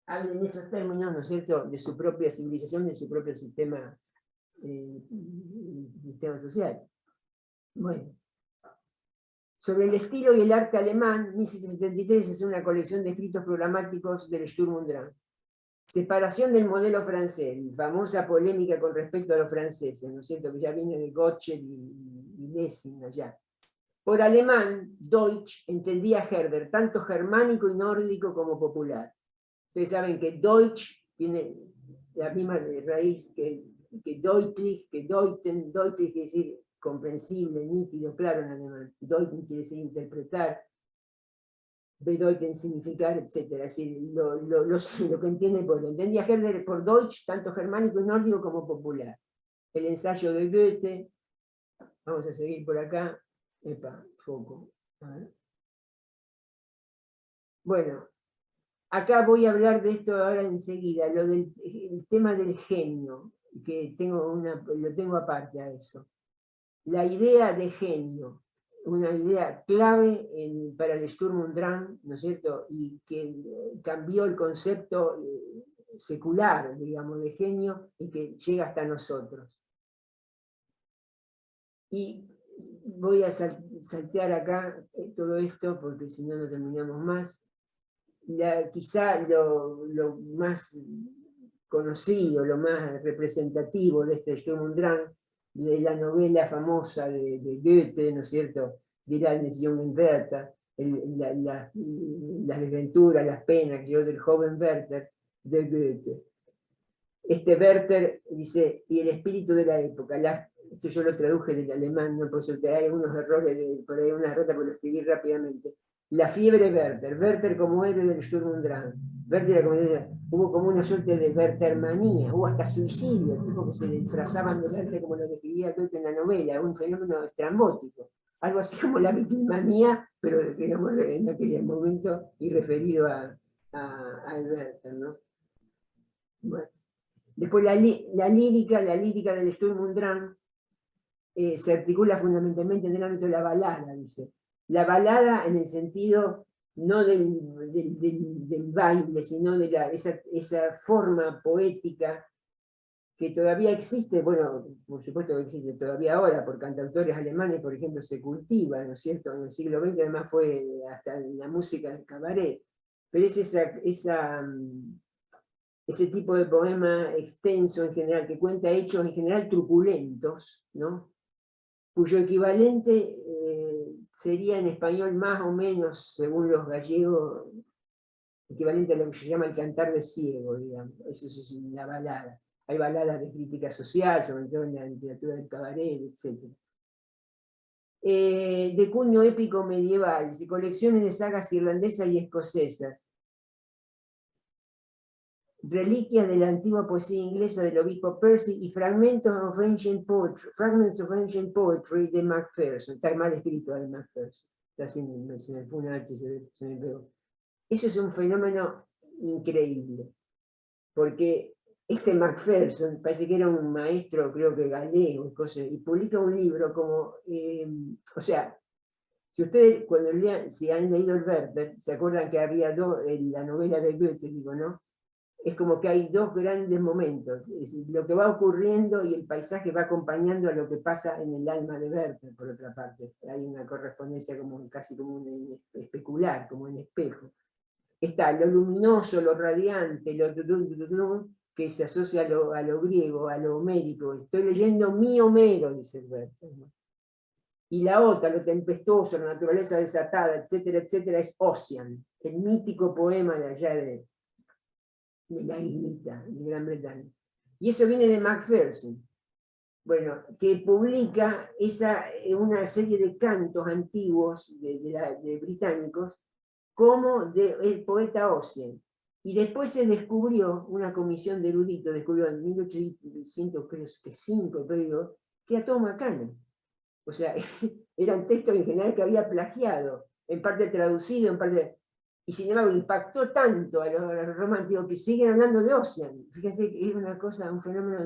hable en esos términos, ¿no es cierto?, de su propia civilización, de su propio sistema social. Bueno, sobre el estilo y el arte alemán, 1773 es una colección de escritos programáticos del Sturm und Drang. Separación del modelo francés, famosa polémica con respecto a los franceses, ¿no es cierto?, que ya viene de Gottsched y Lessing allá. Por alemán, Deutsch entendía Herder, tanto germánico y nórdico como popular. Ustedes saben que Deutsch tiene la misma raíz que Deutlich, que Deuten. Deutlich quiere decir comprensible, nítido, claro en alemán. Deuten quiere decir interpretar. Bedeuten, significar, etc. Es decir, lo que entiende, pues lo entendía Herder por Deutsch, tanto germánico y nórdico como popular. El ensayo de Goethe, vamos a seguir por acá. Epa, foco. A ver. Bueno, acá voy a hablar de esto ahora enseguida, el tema del genio, que lo tengo aparte a eso. La idea de genio, una idea clave para el Sturm und Drang, ¿no es cierto?, y que cambió el concepto secular, digamos, de genio, y que llega hasta nosotros. Y voy a saltear acá todo esto, porque si no, no terminamos más. Quizá lo más conocido, lo más representativo de este Sturm und Drang, de la novela famosa de Goethe, ¿no es cierto?, Die Reines jungen Werther, las desventuras, las penas que yo del joven Werther, de Goethe. Werther dice, y el espíritu de la época. Esto yo lo traduje del alemán, no por eso hay algunos errores, por ahí una rata, por lo escribir rápidamente. La fiebre Werther, Werther como héroe del Sturm und Drang. Werther era hubo como una suerte de Werthermanía, hubo hasta suicidio, tipos que se disfrazaban de Werther como lo describía Goethe en la novela, un fenómeno estrambótico. Algo así como la Beatlemanía, pero digamos en aquel momento y referido a Werther, ¿no? Bueno. Después la lírica del Sturm und Drang se articula fundamentalmente en el ámbito de la balada, dice. La balada en el sentido no del baile, sino de esa forma poética que todavía existe, bueno, por supuesto que existe todavía ahora, por cantautores alemanes, por ejemplo, se cultiva, ¿no es cierto? En el siglo XX además fue hasta la música del cabaret, pero es ese tipo de poema extenso en general, que cuenta hechos en general truculentos, ¿no? Cuyo equivalente sería en español más o menos, según los gallegos, equivalente a lo que se llama el cantar de ciego, digamos. Eso es la balada. Hay baladas de crítica social, sobre todo en la literatura del cabaret, etc. De cuño épico medieval, y colecciones de sagas irlandesas y escocesas. Reliquias de la antigua poesía inglesa del obispo Percy y Fragments of Ancient Poetry de Macpherson. Está mal escrito de Macpherson. Se me fue una H, se me pegó. Eso es un fenómeno increíble, porque Macpherson parece que era un maestro, creo que galego, y publica un libro como, o sea, si ustedes cuando lean, si han leído el Werther, se acuerdan que había la novela de Goethe, digo, ¿no? Es como que hay dos grandes momentos, es lo que va ocurriendo y el paisaje va acompañando a lo que pasa en el alma de Werther, por otra parte. Hay una correspondencia casi como un especular, como en espejo. Está lo luminoso, lo radiante, que se asocia a lo griego, a lo homérico. Estoy leyendo mi Homero, dice Werther, ¿no? Y la otra, lo tempestuoso, la naturaleza desatada, etcétera, etcétera, es Ossian, el mítico poema de allá de la islita de Gran Bretaña. Y eso viene de Macpherson, bueno, que publica una serie de cantos antiguos de británicos como del poeta Ossian. Y después se descubrió, una comisión de eruditos descubrió en 1805, creo, que era todo macano. O sea, eran textos en general que había plagiado, en parte traducido, en parte... Y sin embargo impactó tanto a los románticos que siguen hablando de Ossian. Fíjense que es una cosa, un fenómeno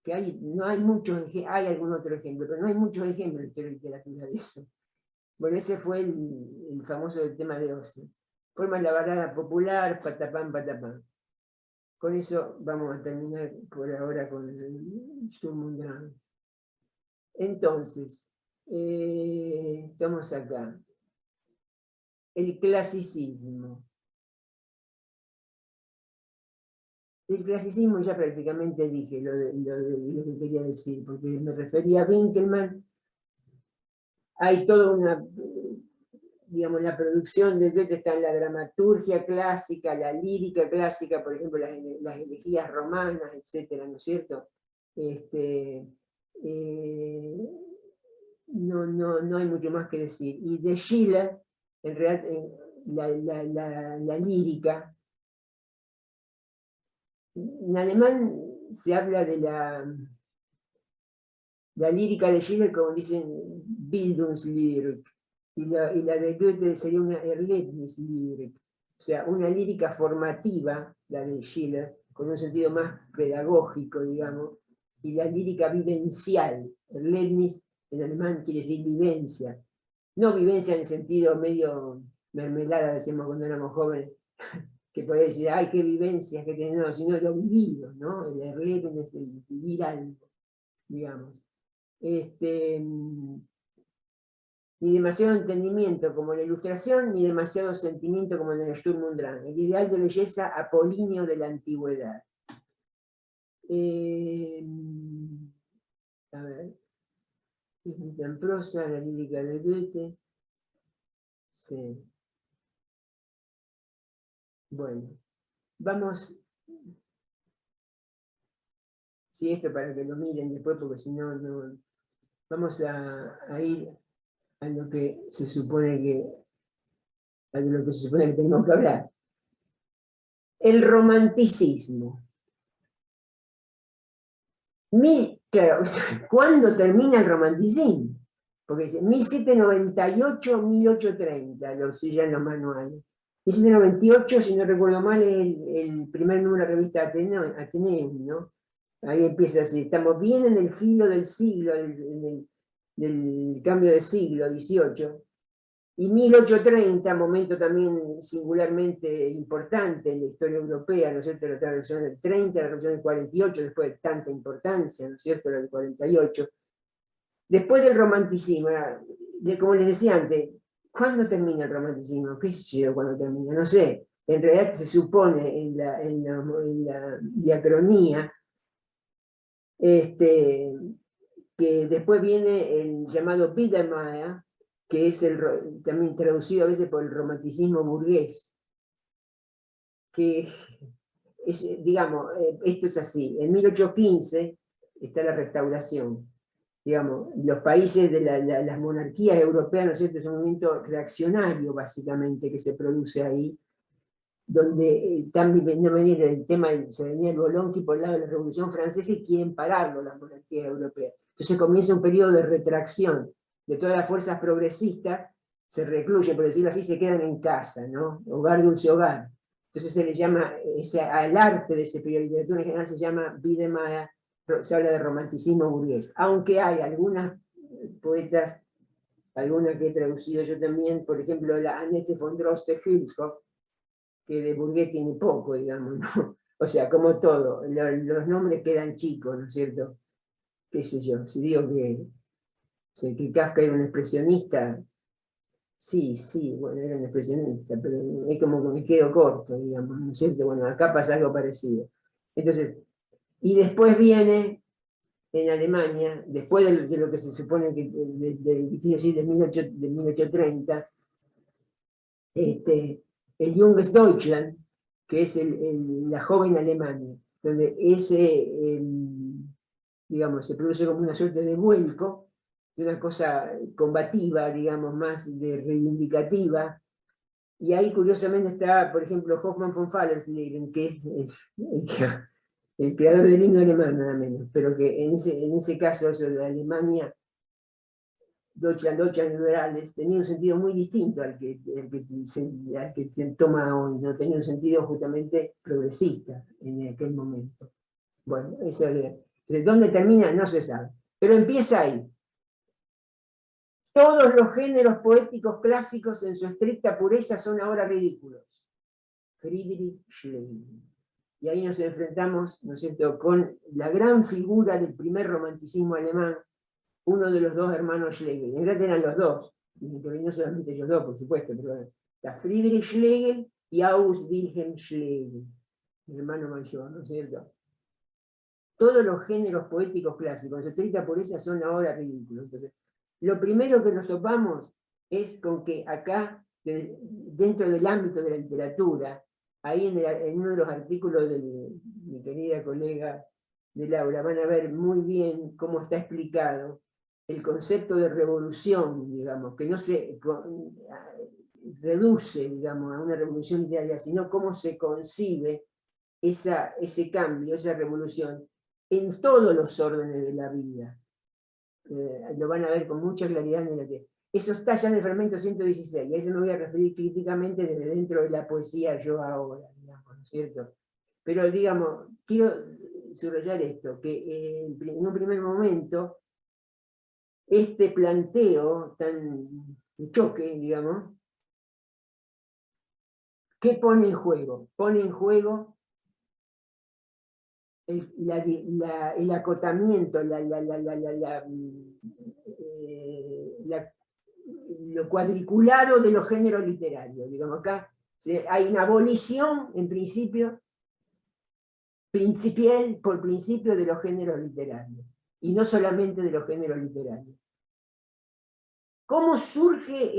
que no hay muchos, hay algún otro ejemplo, pero no hay muchos ejemplos en la literatura de eso. Bueno, ese fue el famoso tema de Ossian. Forma la balada popular, patapán, patapán. Con eso vamos a terminar por ahora con el Sturm und Drang. Entonces, estamos acá. El clasicismo. El clasicismo ya prácticamente dije lo que quería decir, porque me refería a Winkelmann. Hay toda una, digamos, la producción de Goethe está en la dramaturgia clásica, la lírica clásica, por ejemplo, las elegías romanas, etcétera, ¿no es cierto? No hay mucho más que decir. Y de Schiller, en realidad, la lírica. En alemán se habla de la lírica de Schiller, como dicen, Bildungslyrik, y la de Goethe sería una Erlebnislyrik, o sea, una lírica formativa, la de Schiller, con un sentido más pedagógico, digamos, y la lírica vivencial. Erlebnis en alemán quiere decir vivencia, no vivencia en el sentido medio mermelada, decíamos cuando éramos jóvenes, que podés decir, ay, qué vivencias que tenés, no, sino lo vivido, ¿no? El erleben es el vivir algo, digamos. Ni demasiado entendimiento como la ilustración, ni demasiado sentimiento como en el Sturm und Drang. El ideal de belleza apolíneo de la antigüedad. A ver. En prosa, la lírica de Goethe. Sí. Bueno, vamos Sí, esto para que lo miren después, porque si no, no vamos a ir a lo que se supone que tenemos que hablar. El romanticismo. Claro, ¿cuándo termina el romanticismo? Porque dice 1798-1830, lo siguen los manuales. 1798, si no recuerdo mal, es el primer número de la revista Ateneum, ¿no? Ahí empieza así, estamos bien en el filo del siglo, del cambio de siglo, XVIII. Y 1830, momento también singularmente importante en la historia europea, ¿no es cierto? La revolución del 30, la revolución del 48, después de tanta importancia, ¿no es cierto? La del 48. Después del romanticismo, como les decía antes, ¿cuándo termina el romanticismo? ¿Qué sé yo cuándo termina? No sé. En realidad se supone en la diacronía que después viene el llamado Biedermeier, que es también traducido a veces por el romanticismo burgués, que es, digamos, esto es así, en 1815 está la restauración, digamos, los países de las monarquías europeas, ¿no es cierto?, es un movimiento reaccionario básicamente que se produce ahí, donde también no venía el tema, se venía el Bolonqui por el lado de la Revolución Francesa y quieren pararlo las monarquías europeas. Entonces comienza un periodo de retracción de todas las fuerzas progresistas, se recluyen, por decirlo así, se quedan en casa, ¿no? Hogar, dulce hogar. Entonces se le llama, al arte de ese periodo de literatura en general se llama Biedermeier, se habla de romanticismo burgués. Aunque hay algunas poetas, algunas que he traducido yo también, por ejemplo, la Annette von Droste-Hülshoff, que de burgués tiene poco, digamos, ¿no? O sea, como todo, los nombres quedan chicos, ¿no es cierto? Qué sé yo, si digo que Kafka era un expresionista, sí, bueno, era un expresionista, pero es como que me quedo corto, digamos, ¿no es cierto? Bueno, acá pasa algo parecido. Entonces, y después viene en Alemania, después de lo que se supone que de 1830, el Junges Deutschland, que es la joven Alemania, donde digamos, se produce como una suerte de vuelco, de una cosa combativa, digamos, más reivindicativa, y ahí curiosamente está, por ejemplo, Hoffmann von Fallersleben, que es el creador del himno alemán, nada menos, pero que en ese caso, eso de Alemania, Deutschland liberales, tenía un sentido muy distinto al que se toma hoy, no tenía un sentido justamente progresista en aquel momento. Bueno, ¿de dónde termina? No se sabe, pero empieza ahí. Todos los géneros poéticos clásicos en su estricta pureza son ahora ridículos. Friedrich Schlegel. Y ahí nos enfrentamos, ¿no es cierto?, con la gran figura del primer romanticismo alemán, uno de los dos hermanos Schlegel. En realidad eran los dos, y no solamente ellos dos, por supuesto, pero está Friedrich Schlegel y August Wilhelm Schlegel, el hermano mayor, ¿no es cierto? Todos los géneros poéticos clásicos, en su estricta pureza, son ahora ridículos. Entonces, lo primero que nos topamos es con que acá, dentro del ámbito de la literatura, ahí en uno de los artículos de mi querida colega de Laura, van a ver muy bien cómo está explicado el concepto de revolución, digamos, que no se reduce, digamos, a una revolución literaria, sino cómo se concibe ese cambio, esa revolución, en todos los órdenes de la vida. Lo van a ver con mucha claridad en el. Eso está ya en el fragmento 116, y a eso me voy a referir críticamente desde dentro de la poesía yo ahora, digamos, ¿no es cierto? Pero, digamos, quiero subrayar esto, que en un primer momento, este planteo tan de choque, digamos, ¿qué pone en juego? Pone en juego el acotamiento, lo cuadriculado de los géneros literarios. Digamos, acá hay una abolición, en principio, principial por principio de los géneros literarios, y no solamente de los géneros literarios. ¿Cómo surge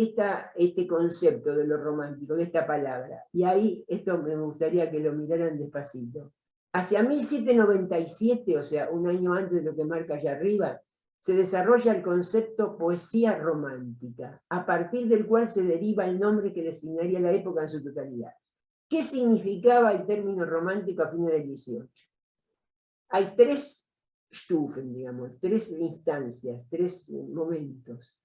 este concepto de lo romántico, de esta palabra? Y ahí esto me gustaría que lo miraran despacito. Hacia 1797, o sea, un año antes de lo que marca allá arriba, se desarrolla el concepto poesía romántica, a partir del cual se deriva el nombre que designaría la época en su totalidad. ¿Qué significaba el término romántico a fines del 18? Hay tres Stufen, digamos, tres instancias, tres momentos.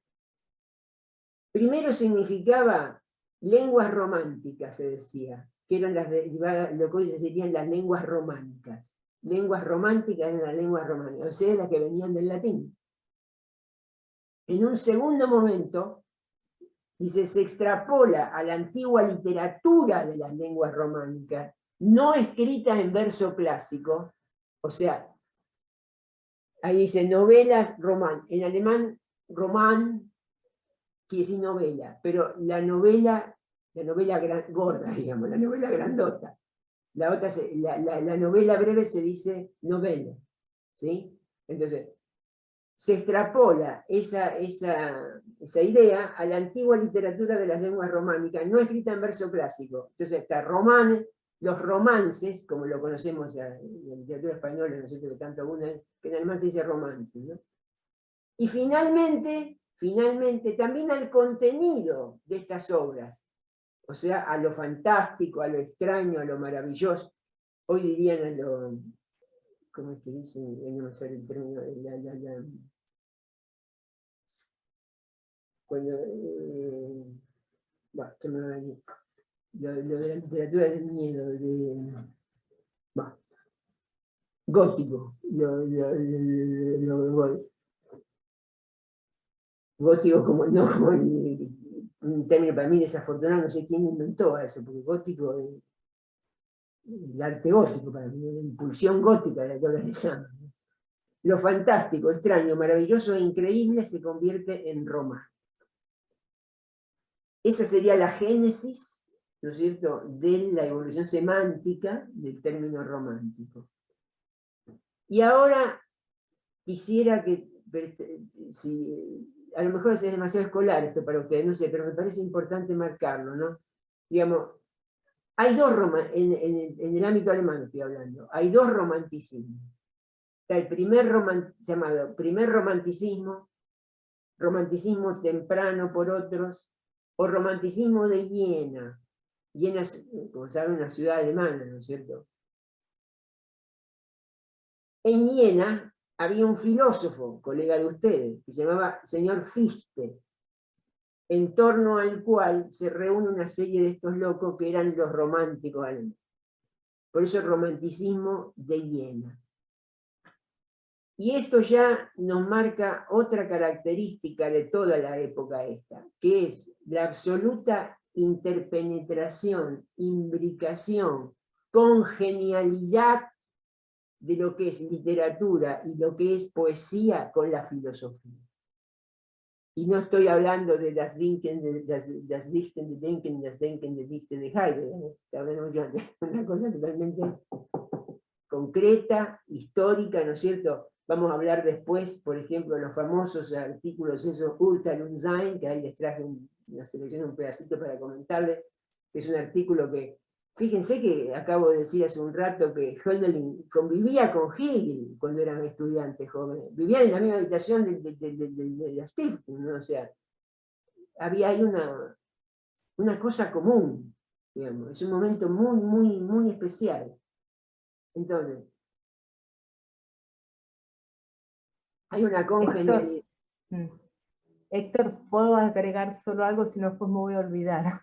Primero significaba lenguas románticas, se decía, que eran las derivadas, lo que hoy se serían las lenguas románicas. Lenguas románticas eran las lenguas románicas, o sea, las que venían del latín. En un segundo momento, dice, se extrapola a la antigua literatura de las lenguas románicas, no escritas en verso clásico, o sea, ahí dice novelas román, en alemán román quiere decir novela, pero la novela gorda, digamos, la novela grandota. La, otra la novela breve se dice novela, ¿sí? Entonces, se extrapola esa idea a la antigua literatura de las lenguas románicas, no escrita en verso clásico. Entonces está los romances, como lo conocemos en la literatura española, ¿no es cierto?, que tanto abundan, que en alemán se dice romance, ¿no? Y finalmente, también al contenido de estas obras, o sea, a lo fantástico, a lo extraño, a lo maravilloso. Hoy dirían a lo, ¿cómo es que dicen? No sé el término, cuando, bueno, se me va a venir. Lo de la literatura del miedo, gótico, gótico como no, como un término para mí desafortunado, no sé quién inventó eso, porque gótico es el arte gótico para mí, la impulsión gótica de la que ahora le llaman. Lo fantástico, extraño, maravilloso e increíble se convierte en Roma. Esa sería la génesis, ¿no es cierto?, de la evolución semántica del término romántico. Y ahora quisiera que, a lo mejor es demasiado escolar esto para ustedes, no sé, pero me parece importante marcarlo, ¿no? Digamos, hay dos en el ámbito alemán estoy hablando, hay dos romanticismos. Está el primer llamado primer romanticismo, romanticismo temprano por otros, o romanticismo de Viena. Viena es, como saben, una ciudad alemana, ¿no es cierto? En Viena había un filósofo, colega de ustedes, que se llamaba señor Fichte, en torno al cual se reúne una serie de estos locos que eran los románticos alemanes. Por eso el romanticismo de Viena. Y esto ya nos marca otra característica de toda la época esta, que es la absoluta interpenetración, imbricación, congenialidad de lo que es literatura y lo que es poesía con la filosofía. Y no estoy hablando de das Denken de Heidegger, hablamos de una cosa totalmente concreta, histórica, ¿no es cierto? Vamos a hablar después, por ejemplo, de los famosos artículos esos Urteil und Sein, que ahí les traje una selección, un pedacito para comentarles, que es un artículo que, fíjense que acabo de decir hace un rato que Hölderlin convivía con Hegel cuando eran estudiantes jóvenes, vivían en la misma habitación de la Stiftung, ¿no? O sea, había ahí una cosa común, digamos, es un momento muy, muy, muy especial. Entonces, hay una congenialidad. Héctor, ¿puedo agregar solo algo? Si no, después me voy a olvidar.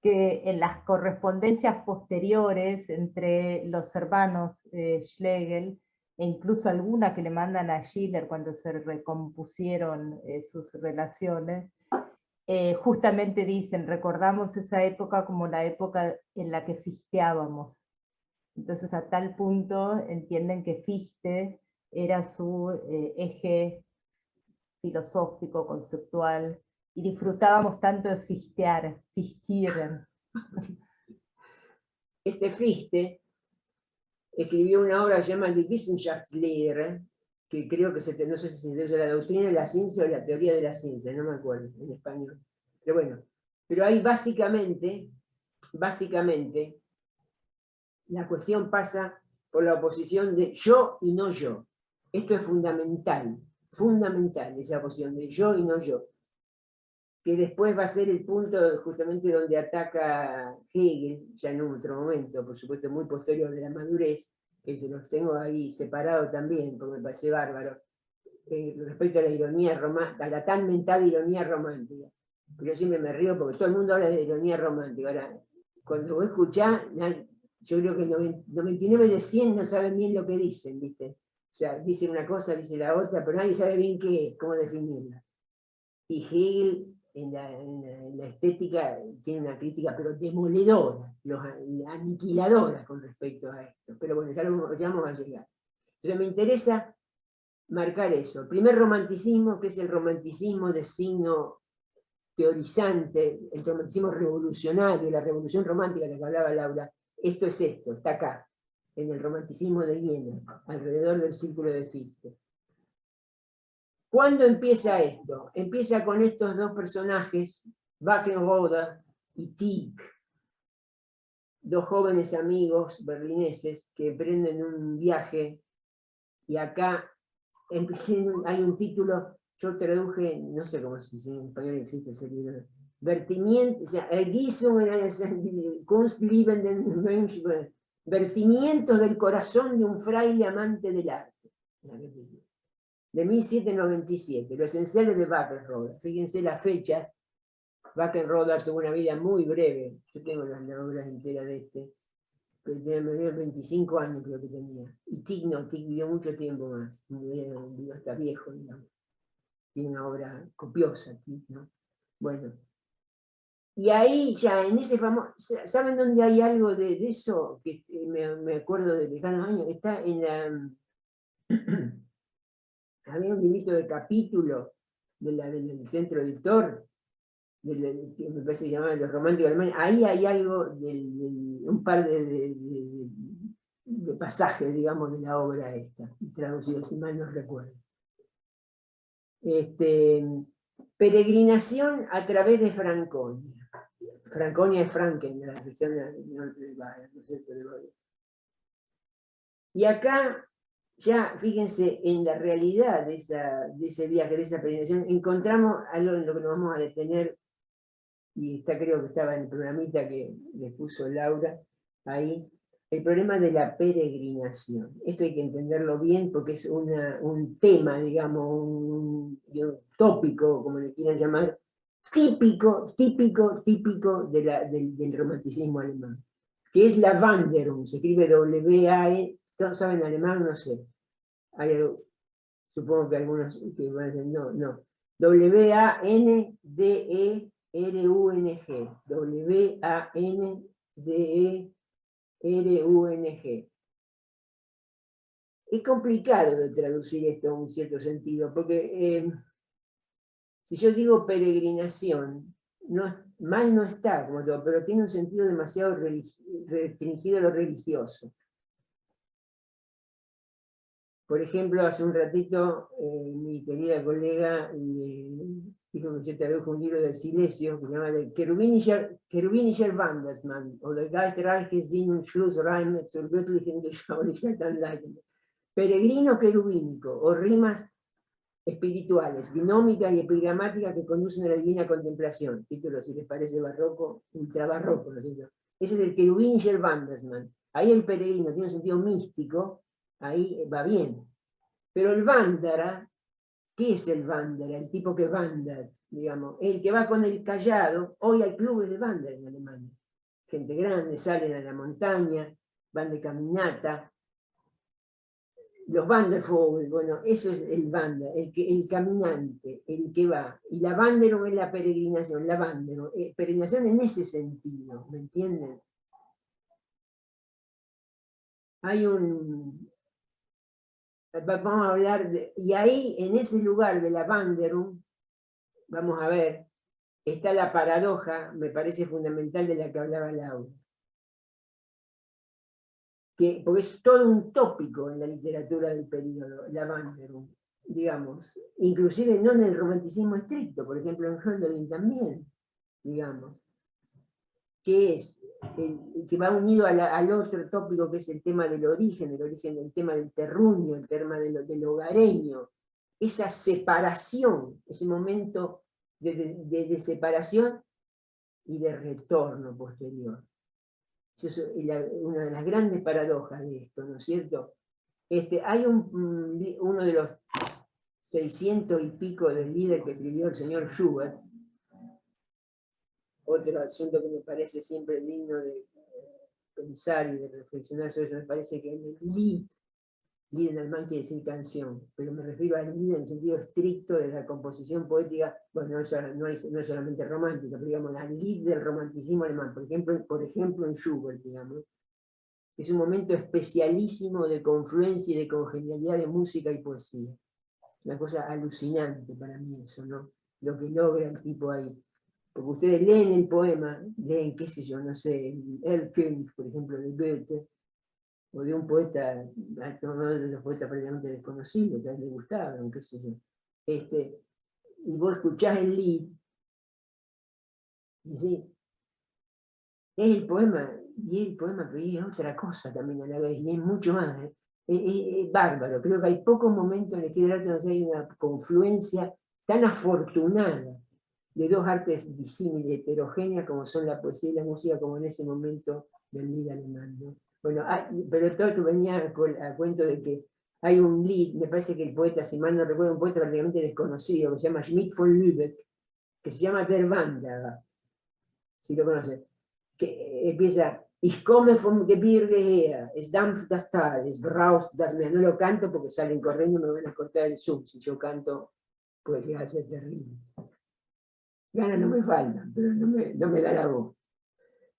Que en las correspondencias posteriores entre los hermanos Schlegel, e incluso alguna que le mandan a Schiller cuando se recompusieron sus relaciones, justamente dicen, recordamos esa época como la época en la que fichteábamos. Entonces a tal punto entienden que Fichte era su eje filosófico, conceptual, y disfrutábamos tanto de fichtieren. Este Fichte escribió una obra que se llama Die Wissenschaftslehre, que creo que no sé si se llama la doctrina de la ciencia o la teoría de la ciencia, no me acuerdo en español. Pero bueno, pero ahí básicamente, la cuestión pasa por la oposición de yo y no yo. Esto es fundamental, fundamental, esa oposición de yo y no yo, que después va a ser el punto justamente donde ataca Hegel, ya en otro momento, por supuesto muy posterior de la madurez, que se los tengo ahí separado también, porque me parece bárbaro, respecto a la ironía romántica, a la tan mental ironía romántica. Yo siempre me río porque todo el mundo habla de ironía romántica. Ahora, cuando vos escuchás, yo creo que 99 de 100 no saben bien lo que dicen, ¿viste? O sea, dicen una cosa, dicen la otra, pero nadie sabe bien qué es, cómo definirla. Y Hegel, en la estética, tiene una crítica, pero demoledora, aniquiladora con respecto a esto. Pero bueno, ya vamos a llegar. Entonces me interesa marcar eso. El primer romanticismo, que es el romanticismo de signo teorizante, el romanticismo revolucionario, la revolución romántica de la que hablaba Laura, esto es esto, está acá, en el romanticismo de Viena, alrededor del círculo de Fichte. ¿Cuándo empieza esto? Empieza con estos dos personajes, Wackenroder y Tieck, dos jóvenes amigos berlineses que emprenden un viaje, y acá hay un título, yo traduje, no sé cómo si en español existe ese libro, vertimiento, o sea, vertimientos del corazón de un fraile amante del arte, de 1797, lo esencial de Wackenroder. Fíjense las fechas. Wackenroder tuvo una vida muy breve, yo tengo las obras enteras de este, pero tenía 25 años creo que tenía. Y Tieck no, Tieck vivió mucho tiempo más, vivió hasta viejo, digamos. Tiene una obra copiosa, Tieck, ¿no? Bueno, y ahí ya, en ese famoso, ¿saben dónde hay algo de eso? Que me acuerdo de lejanos años, está en la... había un librito de capítulo del centro editor, me parece que se llamaba Los Románticos Alemanes. Ahí hay algo, un par de pasajes, digamos, de la obra esta, traducidos, si mal no recuerdo. Peregrinación a través de Franconia. Franconia es Franken, de la región del norte del Bayern, ¿no es cierto? Y acá, ya fíjense, en la realidad de ese viaje, de esa peregrinación, encontramos algo en lo que nos vamos a detener, y está, creo que estaba en el programita que le puso Laura, ahí, el problema de la peregrinación. Esto hay que entenderlo bien porque es un tema, digamos, un tópico, como le quieran llamar, típico del romanticismo alemán, que es la Wanderung, se escribe W-A-E, ¿todos saben alemán? No sé. Supongo que algunos que van a decir, no. W-A-N-D-E-R-U-N-G. W-A-N-D-E-R-U-N-G. Es complicado de traducir esto en un cierto sentido, porque si yo digo peregrinación, mal no está, como todo, pero tiene un sentido demasiado restringido a lo religioso. Por ejemplo, hace un ratito mi querida colega dijo que yo tradujo un libro de Silesio que se llama Cherubinischer Wandersmann o Der geistreiche Sinn und Schlussreime zur göttlichen Beschaulichkeit anleiten. Peregrino querubínico, o rimas espirituales, gnómicas y epigramáticas que conducen a la divina contemplación. Título, si les parece barroco, ultrabarroco, ¿no es cierto? Ese es el Cherubinischer Wandersmann. Ahí el peregrino tiene un sentido místico, ahí va bien. Pero el Wanderer, ¿qué es el Wanderer? El tipo que wandert, digamos, el que va con el callado. Hoy hay clubes de Wanderer en Alemania. Gente grande, salen a la montaña, van de caminata. Los Wandervogel, bueno, eso es el Wanderer, el caminante, el que va. Y la Wanderung es la peregrinación, la Wanderung, peregrinación en ese sentido, ¿me entienden? Hay vamos a hablar y ahí, en ese lugar de la Wanderung, vamos a ver, está la paradoja, me parece fundamental, de la que hablaba Laura. Porque es todo un tópico en la literatura del periodo, la Wanderung, digamos, inclusive no en el romanticismo estricto, por ejemplo en Hölderlin también, digamos, que es que va unido al otro tópico que es el tema del origen, el tema del terruño, el tema del hogareño, esa separación, ese momento de separación y de retorno posterior. Eso es una de las grandes paradojas de esto, ¿no es cierto? Hay uno de los 600 y pico del líder que escribió el señor Schubert, otro asunto que me parece siempre digno de pensar y de reflexionar sobre eso, me parece que en el Lied en alemán quiere decir canción, pero me refiero al Lied en el sentido estricto de la composición poética, bueno, no es solamente romántica, pero digamos, al Lied del romanticismo alemán, por ejemplo en Schubert, digamos, es un momento especialísimo de confluencia y de congenialidad de música y poesía. Una cosa alucinante para mí eso, ¿no? Lo que logra el tipo ahí. Porque ustedes leen el poema, leen, qué sé yo, no sé, el König, por ejemplo, de Goethe, o de un poeta, uno de los poetas prácticamente desconocidos, que a él le gustaban, qué sé yo. Y vos escuchás el Lied, y sí, es el poema, y el poema, pero es otra cosa también a la vez, y es mucho más. Es bárbaro, creo que hay pocos momentos en el que el arte donde hay una confluencia tan afortunada de dos artes disímiles, heterogéneas, como son la poesía y la música, como en ese momento del Lied alemán, ¿no? Bueno, pero todo esto venía a cuento de que hay un Lied, me parece que el poeta, si mal no recuerdo, un poeta prácticamente desconocido, que se llama Schmidt von Lübeck, que se llama Der Wanderer, si lo conocen, que empieza, Ich komme vom Gebirge her, es dampft das Tal, es braust das Meer. No lo canto porque salen corriendo y me van a cortar el Zoom. Si yo canto, puede llegar a ser terrible. Ganas no me faltan, pero no me da la voz.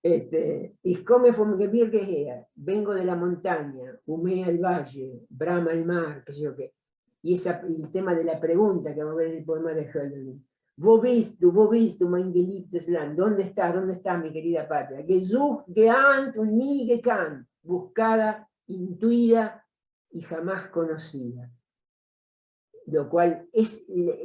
Ich komme vom Gebirge her, vengo de la montaña, humea el valle, brama el mar, qué sé yo qué. Y el tema de la pregunta que vamos a ver en el poema de Hölderlin. Wo bist du, mein geliebtes Land? ¿Dónde estás, mi querida patria? Gesucht, geahnt und nie gekannt. Buscada, intuida y jamás conocida. Lo cual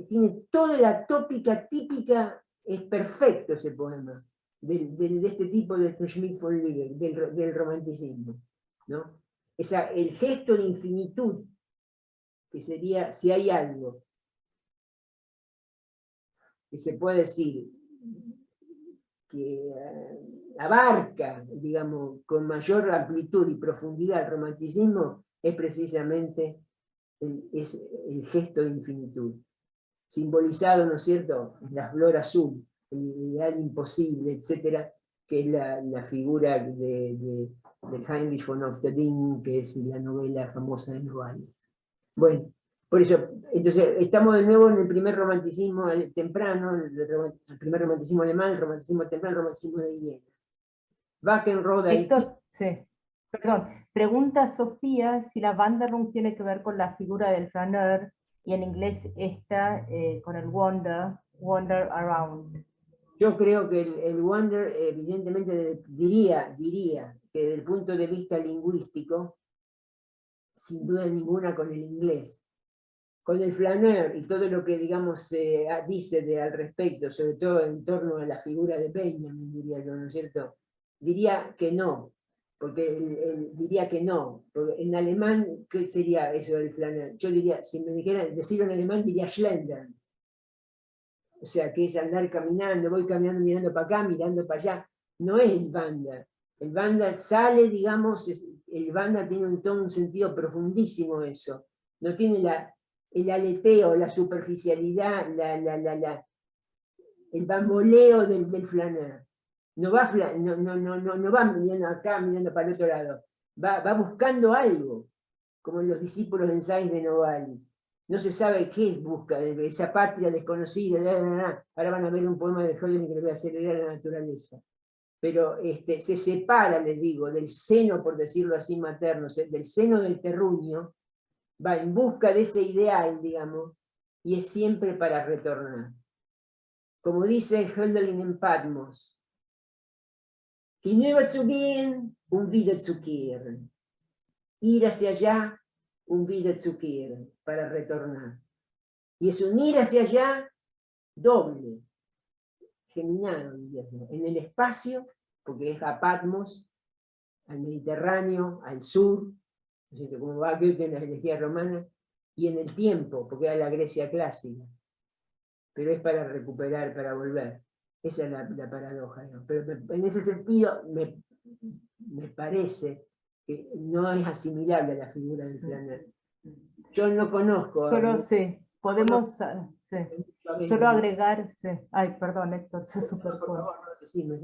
tiene toda la tópica típica, es perfecto ese poema, de este tipo de Schmidt von Lübeck, del romanticismo, ¿no? El gesto de infinitud, que sería, si hay algo que se puede decir que abarca, digamos, con mayor amplitud y profundidad el romanticismo, es precisamente el gesto de infinitud, simbolizado, ¿no es cierto?, en la flor azul, el ideal imposible, etcétera, que es la figura de Heinrich von Ofterding, que es la novela famosa de Novalis. Bueno, por eso, entonces, estamos de nuevo en el primer romanticismo temprano, el primer romanticismo alemán, el romanticismo temprano, el romanticismo de Viena. Wackenroth, Héctor, sí. Perdón, pregunta Sofía si la Wanderung tiene que ver con la figura del flaneur y en inglés está con el wander around. Yo creo que el wander, evidentemente, diría que desde el punto de vista lingüístico, sin duda ninguna con el inglés. Con el flaneur y todo lo que, digamos, se dice al respecto, sobre todo en torno a la figura de Benjamin, diría yo, ¿no es cierto? Diría que no, porque diría que no, porque en alemán, ¿qué sería eso del flaneur? Yo diría, si me dijeran decirlo en alemán, diría Schlendern. O sea, que es andar caminando, voy caminando mirando para acá, mirando para allá. No es el Wander. El Wander sale, digamos, el Wander tiene un sentido profundísimo eso. No tiene el aleteo, la superficialidad, el bamboleo del flaneur. No va mirando acá, mirando para el otro lado. Va buscando algo, como en los discípulos de ensayos de Novalis. No se sabe qué es busca, de esa patria desconocida. Ahora van a ver un poema de Hölderlin que le voy a acelerar la naturaleza. Pero se separa, les digo, del seno, por decirlo así, materno, del seno del terruño, va en busca de ese ideal, digamos, y es siempre para retornar. Como dice Hölderlin en Patmos, hinüberzugehen, wiederzukehren. Ir hacia allá, wiederzukehren, para retornar. Y es un ir hacia allá doble, geminado, en el espacio porque es a Patmos, al Mediterráneo, al sur, como va Goethe en las elegías romanas, y en el tiempo, porque era la Grecia clásica. Pero es para recuperar, para volver. Esa es la paradoja, ¿no? Pero en ese sentido me parece que no es asimilable a la figura del Flaner. Yo no conozco. Solo, sí, podemos, sí, solo no, agregar, sí. Ay, perdón, Héctor, se superpone. por favor, decime,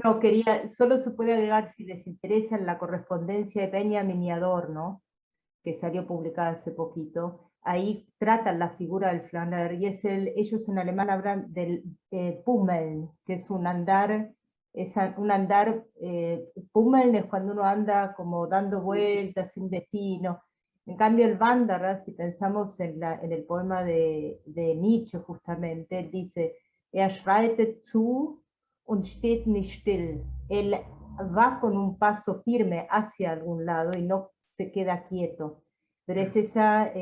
No, quería, solo se puede agregar, si les interesa, en la correspondencia de Peña Miniador, que salió publicada hace poquito. Ahí tratan la figura del Flaner, y es ellos en alemán hablan del Pummeln, que es un andar, Pummeln es cuando uno anda como dando vueltas sin destino. En cambio el Wanderer, si pensamos en el poema de Nietzsche justamente, él dice, schreitet zu und steht nicht still. Él va con un paso firme hacia algún lado y no se queda quieto. Pero es esa,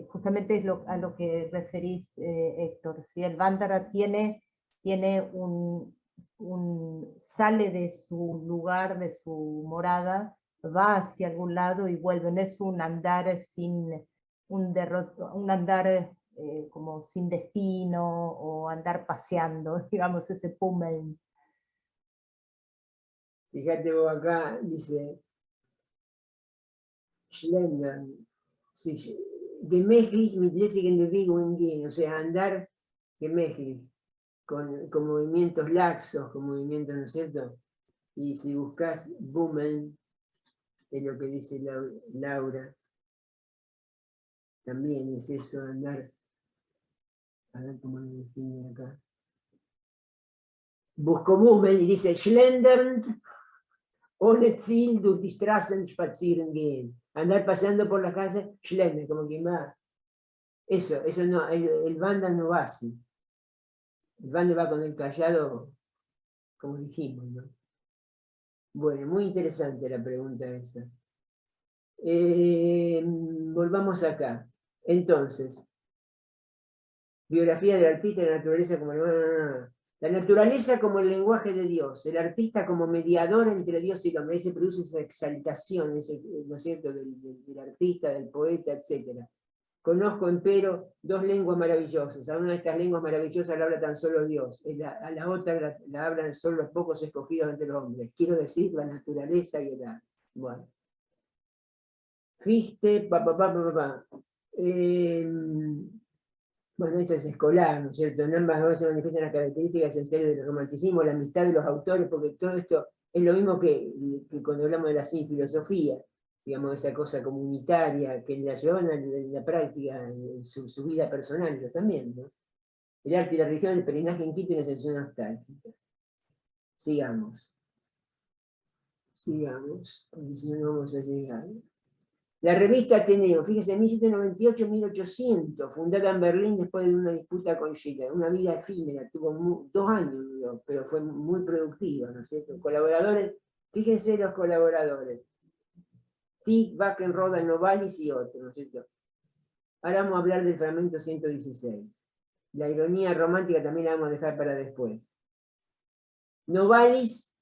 justamente es a lo que referís, Héctor. ¿Sí? El Vándara tiene sale de su lugar, de su morada, va hacia algún lado y vuelve. No es un andar sin un andar como sin destino o andar paseando, digamos, ese Pummel. Fíjate vos acá, dice Schlendern, gemächlich mit lässigen Bewegungen gehen, o sea, andar gemächlich, con movimientos laxos, con movimientos, ¿no es cierto? Y si buscas Bummeln, es lo que dice Laura, también es eso, andar, a ver cómo lo define acá. Busco Bummeln y dice Schlendernd, ohne Ziel durch die Straßen spazieren gehen. Andar paseando por las calles, Schlender, como quien va. Eso no, el banda no va así. El banda va con el callado, como dijimos, ¿no? Bueno, muy interesante la pregunta esa. Volvamos acá. Entonces, biografía del artista y la naturaleza como... La naturaleza como el lenguaje de Dios, el artista como mediador entre Dios y el hombre, se produce esa exaltación, ¿no es cierto?, del artista, del poeta, etc. Conozco, empero, dos lenguas maravillosas. A una de estas lenguas maravillosas la habla tan solo Dios, a la otra la hablan solo los pocos escogidos entre los hombres. Quiero decir, la naturaleza y el arte. Bueno. Fichte, bueno, eso es escolar, ¿no es cierto? En ambas dos se manifiestan las características esenciales del romanticismo, la amistad de los autores, porque todo esto es lo mismo que cuando hablamos de la sin filosofía, digamos, esa cosa comunitaria que la llevan a la práctica en su vida personal, ellos también, ¿no? El arte y la religión, el peregrinaje en Quito y la ascensión nostálgica. Sigamos, porque si no, no vamos a llegar. La revista Ateneo, fíjese, 1798-1800, fundada en Berlín después de una disputa con Schiller, una vida efímera, tuvo 2 años, pero fue muy productiva, ¿no es cierto? Colaboradores, fíjense los colaboradores, Tieck, Wackenroda, Novalis y otros, ¿no es cierto? Ahora vamos a hablar del fragmento 116. La ironía romántica también la vamos a dejar para después. Novalis,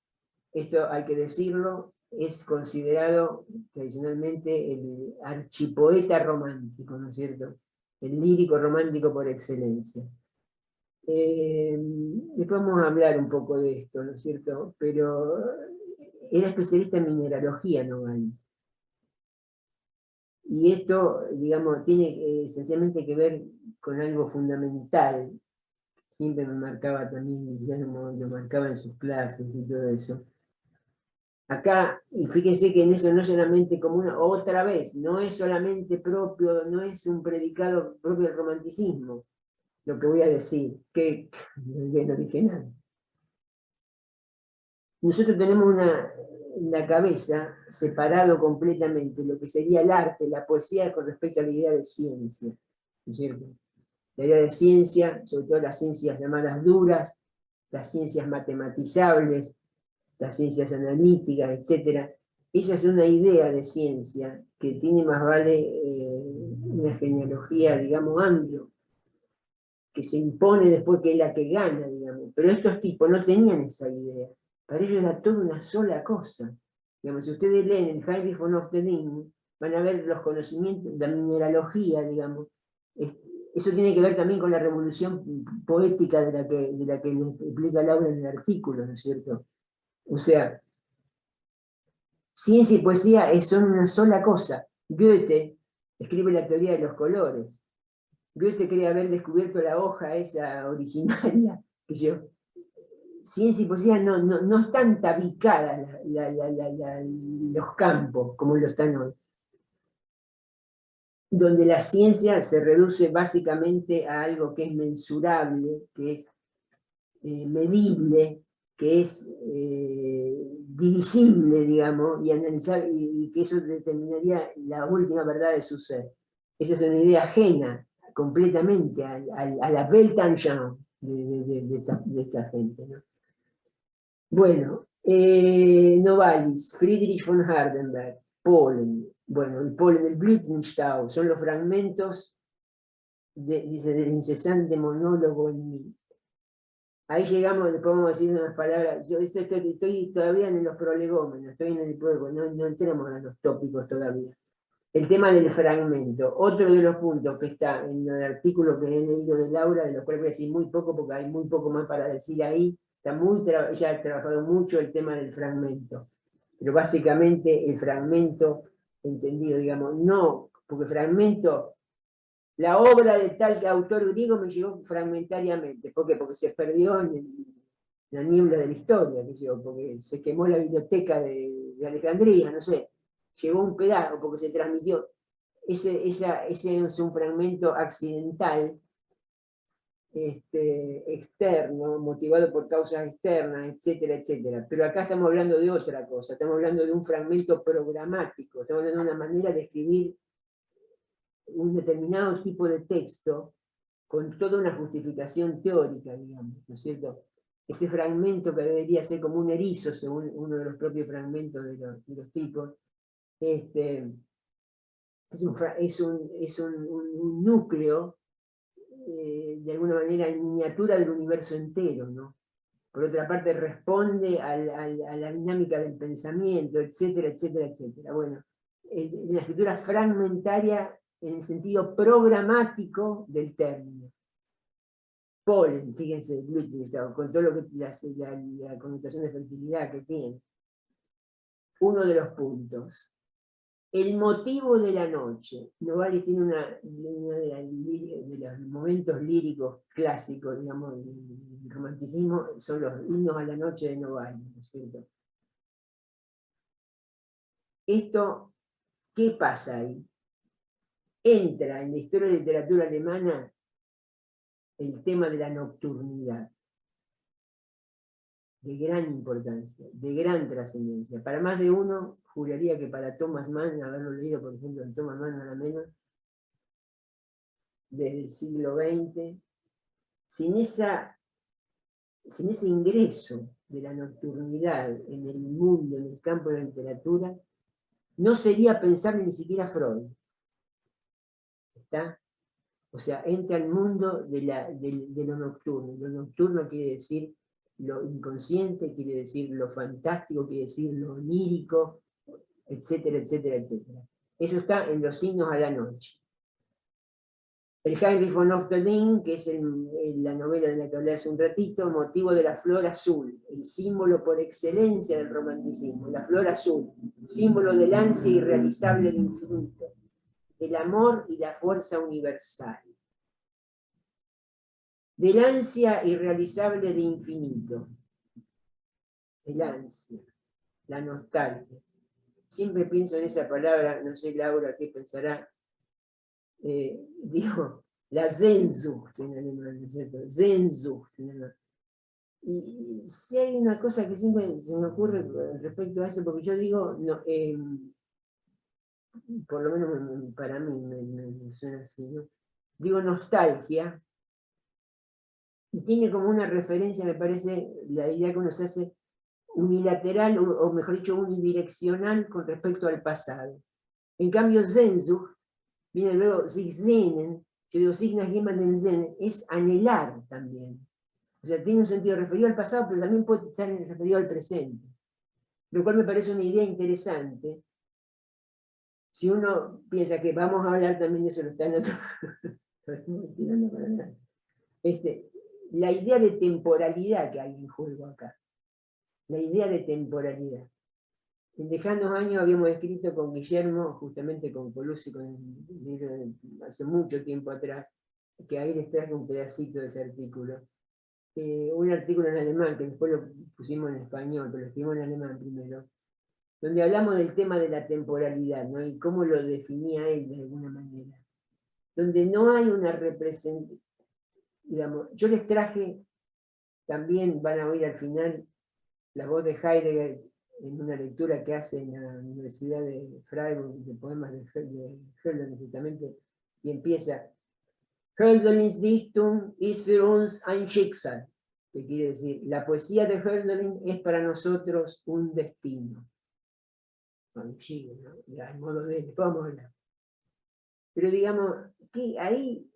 esto hay que decirlo, es considerado tradicionalmente el archipoeta romántico, ¿no es cierto? El lírico romántico por excelencia. Después vamos a hablar un poco de esto, ¿no es cierto? Pero era especialista en mineralogía, Novalis. Y esto, digamos, tiene esencialmente que ver con algo fundamental. Siempre me marcaba también, ya lo marcaba en sus clases y todo eso. Acá, y fíjense que en eso no solamente como otra vez, no es solamente propio, no es un predicado propio del romanticismo, lo que voy a decir, que no dije nada. Nosotros tenemos en la cabeza separado completamente lo que sería el arte, la poesía con respecto a la idea de ciencia, ¿no es cierto? La idea de ciencia, sobre todo las ciencias llamadas duras, las ciencias matematizables, las ciencias analíticas, etc. Esa es una idea de ciencia que tiene más vale una genealogía, digamos, anglo, que se impone después que es la que gana, digamos. Pero estos tipos no tenían esa idea. para ellos era toda una sola cosa. Digamos, si ustedes leen el Heinrich von Ofterding, van a ver los conocimientos, la mineralogía, digamos. Eso tiene que ver también con la revolución poética de la que les explica Laura en el artículo, ¿no es cierto? O sea, ciencia y poesía son una sola cosa. Goethe escribe la teoría de los colores. Goethe cree haber descubierto la hoja esa originaria, que yo. Ciencia y poesía no están tabicadas los campos como lo están hoy. Donde la ciencia se reduce básicamente a algo que es mensurable, que es medible, que es divisible, digamos, y analizar, y que eso determinaría la última verdad de su ser. Esa es una idea ajena completamente a la Weltanschauung de esta gente, ¿no? Bueno, Novalis, Friedrich von Hardenberg, Polen. Bueno, el polen, el Blütenstau, son los fragmentos dice, del incesante monólogo en mí. Ahí llegamos, le podemos decir unas palabras. Yo estoy todavía en los prolegómenos, estoy en el pueblo, no entramos a los tópicos todavía. El tema del fragmento, otro de los puntos que está en el artículo que he leído de Laura, de los cuales voy a decir muy poco porque hay muy poco más para decir ahí. Ella ha trabajado mucho el tema del fragmento, pero básicamente el fragmento entendido, digamos, no, porque fragmento, la obra de tal autor griego me llegó fragmentariamente. ¿Por qué? Porque se perdió en la niebla de la historia, porque se quemó la biblioteca de Alejandría, no sé, llegó un pedazo, porque se transmitió. Ese es un fragmento accidental, externo, motivado por causas externas, etcétera, etcétera. Pero acá estamos hablando de otra cosa, estamos hablando de un fragmento programático, estamos hablando de una manera de escribir un determinado tipo de texto con toda una justificación teórica, digamos, ¿no es cierto? Ese fragmento que debería ser como un erizo, según uno de los propios fragmentos de los tipos, es un núcleo, de alguna manera, en miniatura del universo entero, ¿no? Por otra parte, responde a la dinámica del pensamiento, etcétera, etcétera, etcétera. Bueno, la escritura fragmentaria en el sentido programático del término. Polen, fíjense, con todo lo que la connotación de fertilidad que tiene. Uno de los puntos. El motivo de la noche. Novalis tiene uno de los momentos líricos clásicos, digamos, del romanticismo, son los himnos a la noche de Novalis, ¿no es cierto? Esto, ¿qué pasa ahí? Entra en la historia de la literatura alemana el tema de la nocturnidad, de gran importancia, de gran trascendencia. Para más de uno, juraría que para Thomas Mann, haberlo leído, por ejemplo, en Thomas Mann nada menos, desde el siglo XX, sin ese ingreso de la nocturnidad en el mundo, en el campo de la literatura, no sería pensable ni siquiera Freud. ¿Está? O sea, entra al mundo de lo nocturno. Lo nocturno quiere decir lo inconsciente, quiere decir lo fantástico, quiere decir lo onírico, etcétera, etcétera, etcétera. Eso está en los himnos a la noche. El Heinrich von Ofterding, que es la novela de la que hablé hace un ratito, motivo de la flor azul, el símbolo por excelencia del romanticismo, la flor azul, símbolo del ansia irrealizable de infinito, del amor y la fuerza universal. Del ansia irrealizable de infinito. El ansia, la nostalgia. Siempre pienso en esa palabra, no sé Laura qué pensará, digo, la Sehnsucht en alemán, ¿no es cierto? Sehnsucht en alemán. Y si hay una cosa que siempre se me ocurre respecto a eso, porque yo digo, no, por lo menos para mí me suena así, ¿no? Digo nostalgia, y tiene como una referencia, me parece, la idea que uno se hace unilateral, o mejor dicho, unidireccional con respecto al pasado. En cambio, Sehnsucht, viene luego sich sehnen, yo digo, sich nach jemandem sehnen, es anhelar también. O sea, tiene un sentido referido al pasado, pero también puede estar referido al presente. Lo cual me parece una idea interesante. Si uno piensa que vamos a hablar también de eso, lo están la idea de temporalidad que hay en juego acá. La idea de temporalidad. En lejanos años habíamos escrito con Guillermo, justamente con Colucci, hace mucho tiempo atrás, que ahí les traje un pedacito de ese artículo. Un artículo en alemán, que después lo pusimos en español, pero lo escribimos en alemán primero, donde hablamos del tema de la temporalidad, ¿no? Y cómo lo definía él de alguna manera. Donde no hay una representación, digamos, yo les traje, también van a oír al final, la voz de Heidegger en una lectura que hace en la Universidad de Freiburg, de poemas de Hölderlin, justamente, y empieza: Hölderlins Dichtung ist für uns ein Schicksal, que quiere decir, la poesía de Hölderlin es para nosotros un destino. Chile, ¿no? Ya, en modo de, después vamos a hablar. Pero digamos, que ahí,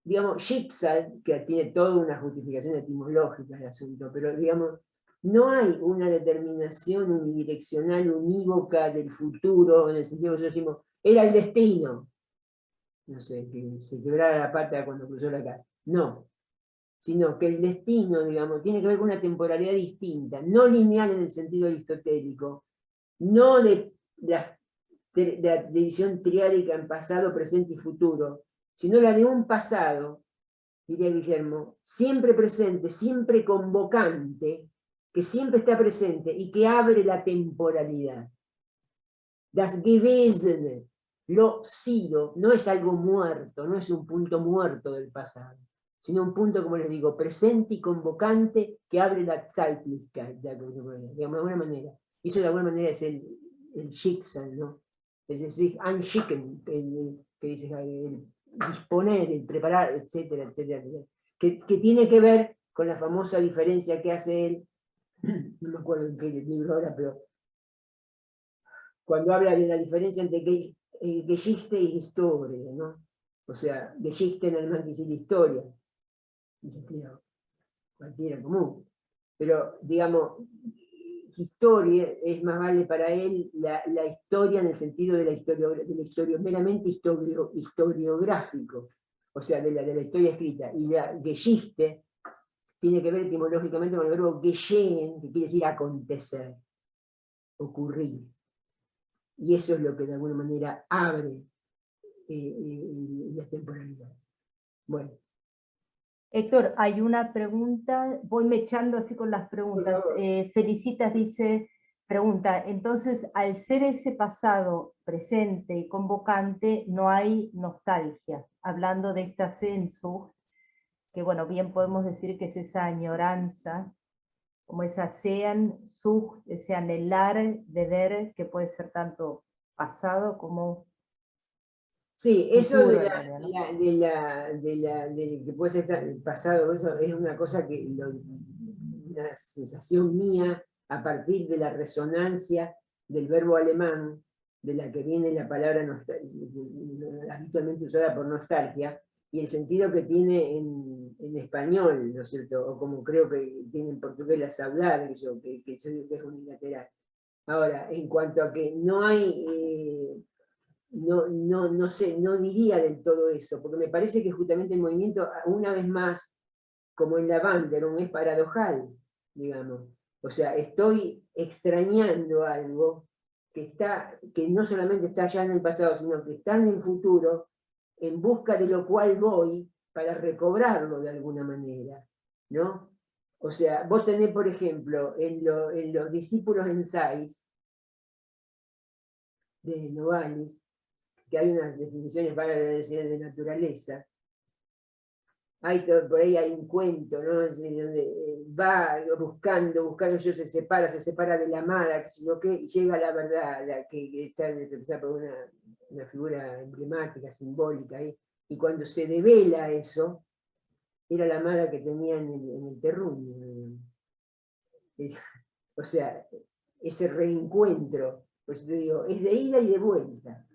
digamos, Schicksal, que tiene toda una justificación etimológica del asunto, pero digamos, no hay una determinación unidireccional, unívoca del futuro, en el sentido que nosotros decimos, era el destino. No sé, que se quebrara la pata cuando cruzó la calle. No. Sino que el destino, digamos, tiene que ver con una temporalidad distinta, no lineal en el sentido aristotélico, no de la división triádica en pasado, presente y futuro, sino la de un pasado, diría Guillermo, siempre presente, siempre convocante, que siempre está presente y que abre la temporalidad. Das Gewesen, lo sido, no es algo muerto, no es un punto muerto del pasado, sino un punto, como les digo, presente y convocante que abre la Zeitlichkeit, de alguna manera. Y eso de alguna manera es el Schicksal, ¿no? Es decir, anschicken, que dice el disponer, el preparar, etcétera, etcétera, etcétera. Que tiene que ver con la famosa diferencia que hace él, no me acuerdo en qué libro ahora, pero cuando habla de la diferencia entre Geschichte y Historia, ¿no? O sea, Geschichte en alemán quiere decir historia, en sentido cualquiera común. Pero, digamos, historia es más vale para él la historia en el sentido de la historia meramente historiográfico, o sea, de la historia escrita. Y la Geschichte tiene que ver etimológicamente con el verbo geschehen, que quiere decir acontecer, ocurrir. Y eso es lo que de alguna manera abre la temporalidad. Bueno. Héctor, hay una pregunta, voy mechando así con las preguntas. Felicitas dice, pregunta, entonces al ser ese pasado presente y convocante, no hay nostalgia, hablando de esta Sehnsucht, que bueno, bien podemos decir que es esa añoranza, como esa Sehnsucht, ese anhelar de ver, que puede ser tanto pasado como sí, eso futuro, de que puede ser el pasado, eso es una cosa que, una sensación mía a partir de la resonancia del verbo alemán, de la que viene la palabra habitualmente usada por nostalgia, y el sentido que tiene en español, ¿no es cierto? O como creo que tiene en portugués la saudade, que es unilateral. Ahora, en cuanto a que no hay... no sé, no diría del todo eso, porque me parece que justamente el movimiento, una vez más, como en la Wanderung, es paradojal, digamos. O sea, estoy extrañando algo que no solamente está ya en el pasado, sino que está en el futuro, en busca de lo cual voy para recobrarlo de alguna manera, ¿no? O sea, vos tenés, por ejemplo, en los discípulos en Sais, de Novalis, que hay unas definiciones para la de naturaleza. Por ahí hay un cuento, ¿no? Donde va buscando, se separa de la amada, y llega a la verdad, que está representada por una figura emblemática, simbólica, y cuando se devela eso, era la amada que tenía en el terruño. O sea, ese reencuentro, pues te digo, es de ida y de vuelta.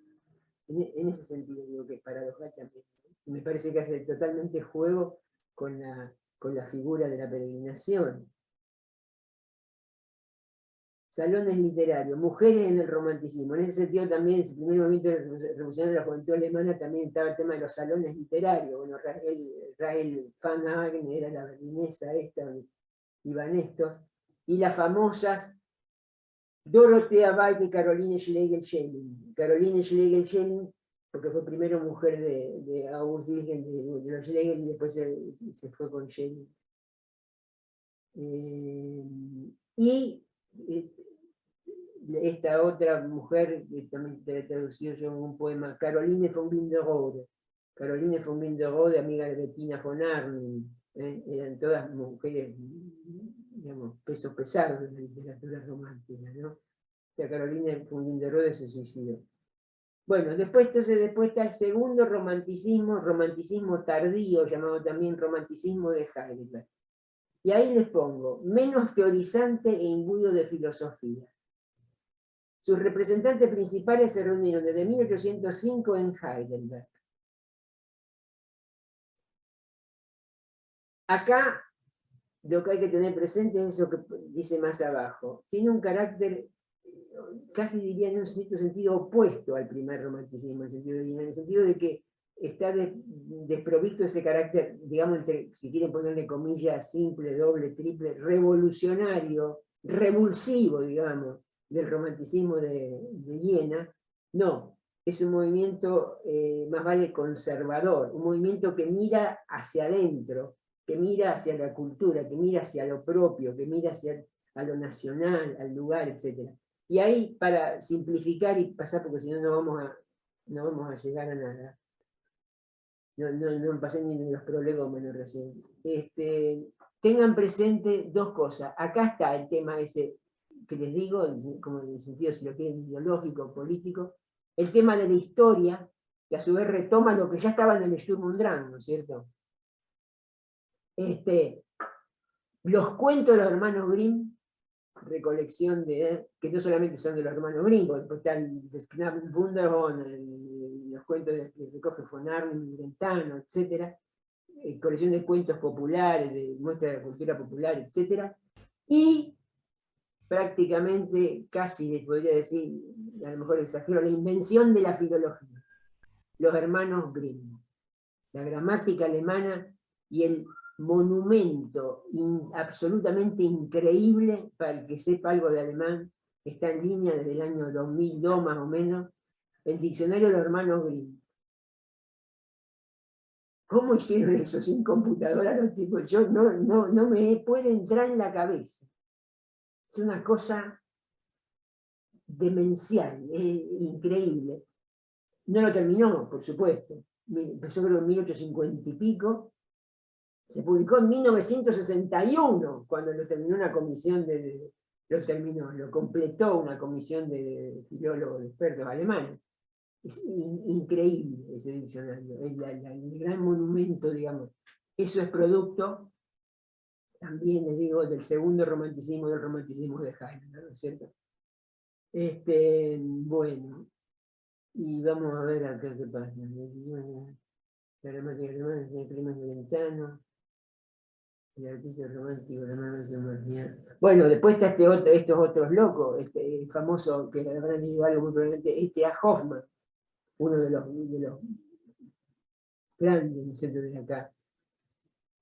En ese sentido digo que es paradojal también. Me parece que hace totalmente juego con la figura de la peregrinación. Salones literarios, mujeres en el romanticismo. En ese sentido también, en ese primer momento de la revolución de la juventud alemana, también estaba el tema de los salones literarios. Bueno, Rahel van Hagen era la berlinesa esta, y van estos, y las famosas Dorothea Weid y Caroline Schlegel-Schelling. Caroline Schlegel-Schelling, porque fue primero mujer de August Wilhelm, de los Schlegel, y después se fue con Schelling. Y esta otra mujer, que también te he traducido yo en un poema, Caroline von Winterode. Caroline von Winterode, amiga de Bettina von Arnim. Eran todas mujeres, digamos, peso pesado de la literatura romántica, ¿no? O sea, Caroline von Winterode se suicidó. Bueno, después está el segundo romanticismo, romanticismo tardío, llamado también romanticismo de Heidegger. Y ahí les pongo, menos teorizante e imbuido de filosofía. Sus representantes principales se reunieron desde 1805 en Heidelberg. Acá lo que hay que tener presente es eso que dice más abajo. Tiene un carácter, casi diría en un cierto sentido, opuesto al primer romanticismo, en el sentido de que está desprovisto ese carácter, digamos, si quieren ponerle comillas, simple, doble, triple, revolucionario, revulsivo, digamos, del romanticismo de Viena. No, es un movimiento más vale conservador, un movimiento que mira hacia adentro, que mira hacia la cultura, que mira hacia lo propio, que mira a lo nacional, al lugar, etc. Y ahí, para simplificar y pasar, porque si no, no vamos a llegar a nada. No pasé ni en los prolegómenos recién. Tengan presente dos cosas. Acá está el tema ese que les digo, como en el sentido, si lo quieren, ideológico, político, el tema de la historia, que a su vez retoma lo que ya estaba en el Sturm und Drang, ¿no es cierto? Los cuentos de los hermanos Grimm, recolección que no solamente son de los hermanos Grimm, porque después está el Knapp Wunderhorn, los cuentos que recoge von Arnim, Brentano, etc. Colección de cuentos populares, de muestra de la cultura popular, etc. Y prácticamente, casi podría decir, a lo mejor exagero, la invención de la filología. Los hermanos Grimm. La gramática alemana y el monumento absolutamente increíble, para el que sepa algo de alemán, está en línea desde el año 2002 más o menos, el diccionario de los hermanos Grimm. ¿Cómo hicieron eso sin computadora los tipos? Yo no me puede entrar en la cabeza. Es una cosa demencial, increíble. No lo terminó, por supuesto. Empezó creo en 1850 y pico. Se publicó en 1961, cuando lo terminó una comisión lo completó una comisión de filólogos expertos alemanes. Es increíble ese diccionario, es el gran monumento, digamos. Eso es producto, también les digo, del segundo romanticismo, del romanticismo de Heidegger, ¿no es cierto? Bueno, y vamos a ver acá qué pasa. La gramática alemana tiene primas de Brentano. El artista romántico, la mano de Martina. Bueno, después está estos otros locos, el famoso, que habrán leído algo muy probablemente, A. Hoffman, uno de los grandes, ¿no es cierto?, de acá.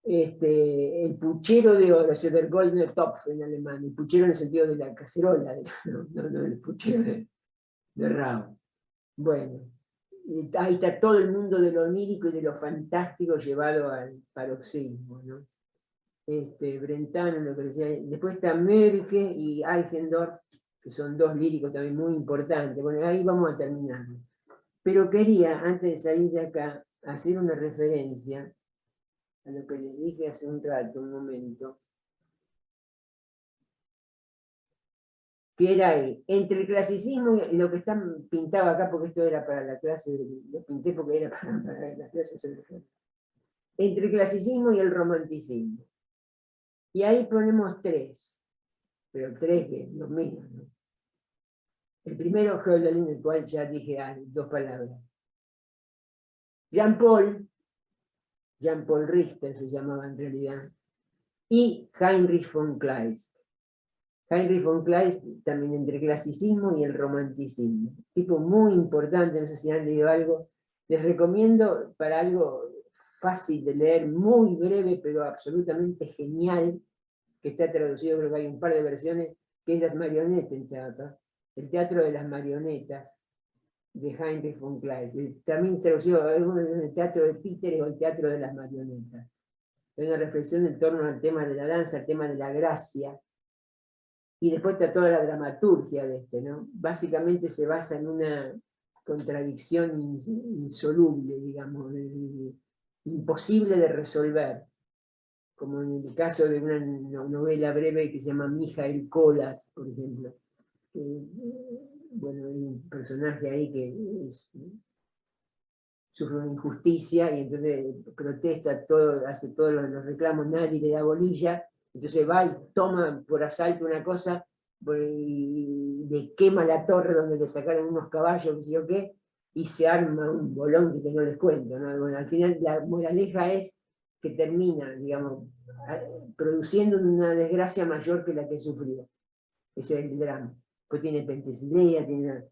El puchero de oro, ese der Goldene Topf en alemán, el puchero en el sentido de la cacerola, no el puchero de rabo. Bueno, ahí está todo el mundo de lo onírico y de lo fantástico llevado al paroxismo, ¿no? Brentano, lo que decía. Después está Mörike y Eichendorff, que son dos líricos también muy importantes. Bueno, ahí vamos a terminar. Pero quería, antes de salir de acá, hacer una referencia a lo que les dije hace un rato, un momento, que era ahí, entre el clasicismo y lo que está pintado acá, porque esto era para la clase, lo pinté porque era para la clase sobre el entre el clasicismo y el romanticismo. Y ahí ponemos tres, pero tres que es lo mismo, ¿no? El primero, Hölderlin, el cual ya dije dos palabras. Jean Paul, Jean-Paul Richter se llamaba en realidad, y Heinrich von Kleist. Heinrich von Kleist también entre el clasicismo y el romanticismo. Tipo muy importante, no sé si han leído algo. Les recomiendo para algo fácil de leer, muy breve, pero absolutamente genial, que está traducido, creo que hay un par de versiones, que es Las marionetas en teatro, el teatro de las marionetas, de Heinrich von Kleist. También traducido el teatro de títeres o el teatro de las marionetas. Es una reflexión en torno al tema de la danza, al tema de la gracia, y después está toda la dramaturgia de este, ¿no? Básicamente se basa en una contradicción insoluble, digamos, imposible de resolver, como en el caso de una novela breve que se llama Mijael Colas, por ejemplo. Bueno, hay un personaje ahí que sufre una injusticia y entonces protesta, todo, hace todos los reclamos, nadie le da bolilla, entonces va y toma por asalto una cosa y le quema la torre donde le sacaron unos caballos, no sé yo qué, y se arma un bolón que no les cuento, ¿no? Bueno, al final la moraleja es que termina, digamos, produciendo una desgracia mayor que la que sufrió. Ese es el drama. Pues tiene Penthesilea, tiene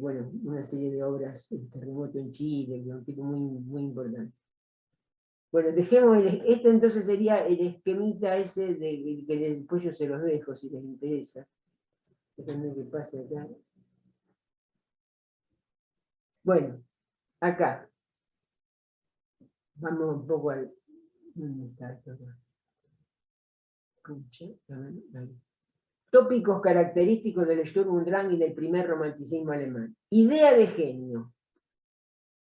bueno, una serie de obras, El terremoto en Chile, que es un tipo muy, muy importante. Bueno, dejemos, este entonces sería el esquemita ese que después yo se los dejo si les interesa. Déjenme que pase acá. Bueno, acá. Vamos un poco al... ¿Dónde está esto acá? Tópicos característicos del Sturm und Drang y del primer romanticismo alemán. Idea de genio.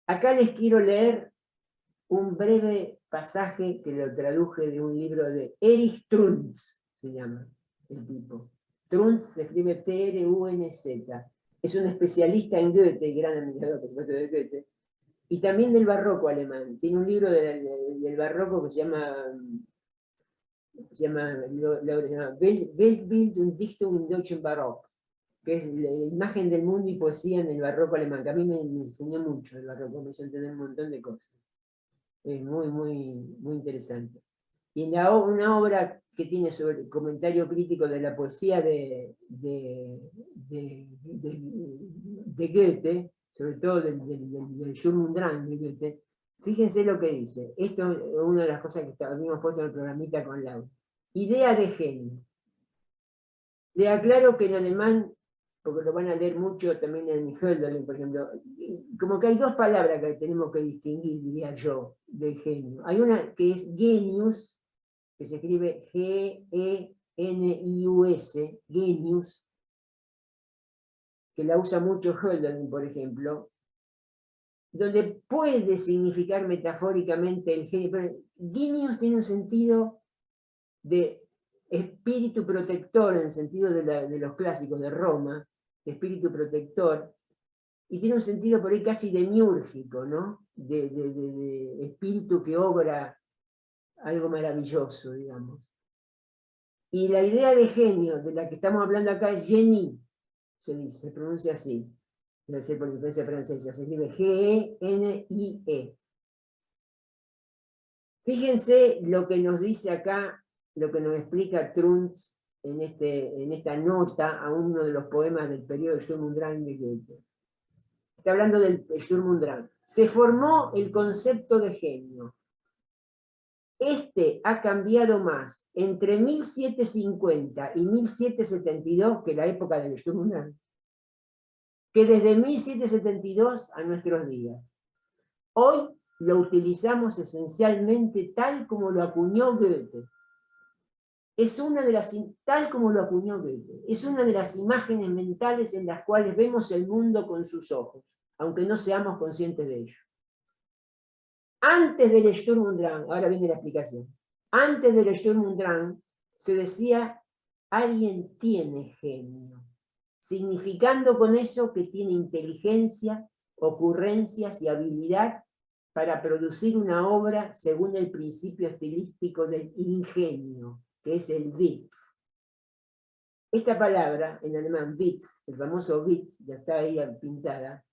Acá les quiero leer un breve pasaje que lo traduje de un libro de Erich Trunz, se llama el tipo. Trunz se escribe T-R-U-N-Z. Es un especialista en Goethe, gran admirador, por supuesto, de Goethe, y también del barroco alemán. Tiene un libro del barroco que se llama Weltbild und Dichtung im deutschen Barock, que es la imagen del mundo y poesía en el barroco alemán, que a mí me enseñó mucho el barroco, me hizo entender un montón de cosas. Es muy, muy, muy interesante. Y una obra que tiene sobre el comentario crítico de la poesía de Goethe, sobre todo del Sturm und Drang de Goethe, fíjense lo que dice. Esto es una de las cosas que habíamos puesto en el programita con Laura. Idea de genio. Le aclaro que en alemán, porque lo van a leer mucho también en Hölderlin, por ejemplo, como que hay dos palabras que tenemos que distinguir, diría yo, de genio. Hay una que es genius, que se escribe G-E-N-I-U-S, genius, que la usa mucho Hölderlin, por ejemplo, donde puede significar metafóricamente el genio, pero genius tiene un sentido de espíritu protector, en el sentido de los clásicos de Roma, de espíritu protector, y tiene un sentido por ahí casi demiúrgico, ¿no? De espíritu que obra algo maravilloso, digamos. Y la idea de genio de la que estamos hablando acá es génie, se pronuncia así, debe ser por influencia francesa, se escribe G-E-N-I-E. Fíjense lo que nos dice acá, lo que nos explica Trunz en esta nota a uno de los poemas del periodo Sturm und Drang de Goethe. Está hablando del Sturm und Drang. Se formó el concepto de genio. Este ha cambiado más entre 1750 y 1772, que la época del Sturm und Drang, que desde 1772 a nuestros días. Hoy lo utilizamos esencialmente tal como lo acuñó Goethe. Tal como lo acuñó Goethe, es una de las imágenes mentales en las cuales vemos el mundo con sus ojos, aunque no seamos conscientes de ello. Antes del Sturm und Drang, ahora viene la explicación, antes del Sturm und Drang se decía, alguien tiene genio, significando con eso que tiene inteligencia, ocurrencias y habilidad para producir una obra según el principio estilístico del ingenio, que es el Witz. Esta palabra, en alemán, Witz, el famoso Witz, ya está ahí pintada,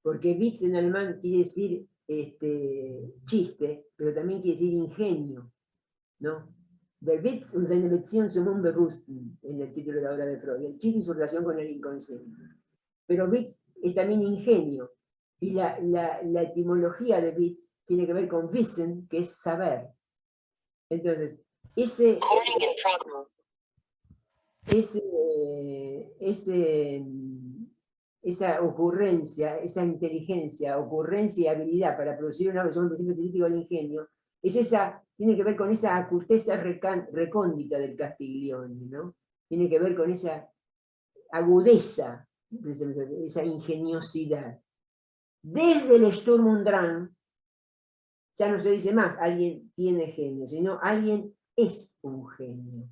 porque Witz en alemán quiere decir chiste, pero también quiere decir ingenio, ¿no? Der Witz und seine Beziehung zum Unbewussten, en el título de la obra de Freud, el chiste y su relación con el inconsciente. Pero Witz es también ingenio, y la etimología de Witz tiene que ver con Wissen, que es saber. Entonces, esa ocurrencia, esa inteligencia, ocurrencia y habilidad para producir una versión del principio teológico del ingenio, tiene que ver con esa acuteza recóndita del Castiglione, ¿no? Tiene que ver con esa agudeza, esa ingeniosidad. Desde el Sturm und Drang, ya no se dice más, alguien tiene genio, sino alguien es un genio,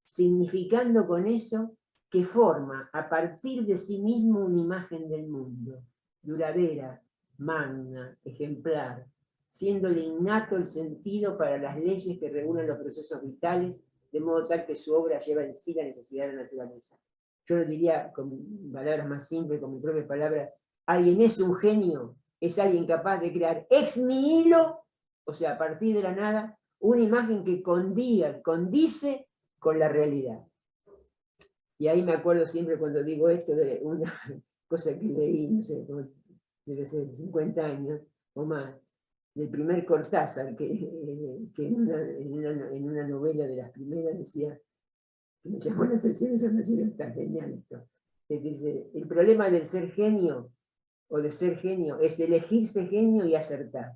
significando con eso que forma a partir de sí mismo una imagen del mundo, duradera, magna, ejemplar, siéndole innato el sentido para las leyes que regulan los procesos vitales, de modo tal que su obra lleva en sí la necesidad de la naturaleza. Yo lo diría con palabras más simples, con mis propias palabras: alguien es un genio, es alguien capaz de crear ex nihilo, o sea, a partir de la nada, una imagen que condice con la realidad. Y ahí me acuerdo siempre cuando digo esto de una cosa que leí, no sé, debe ser 50 años o más, del primer Cortázar, que en una novela de las primeras decía, que me llamó la atención esa noche, está genial esto, que dice: el problema del ser genio o de ser genio es elegirse genio y acertar.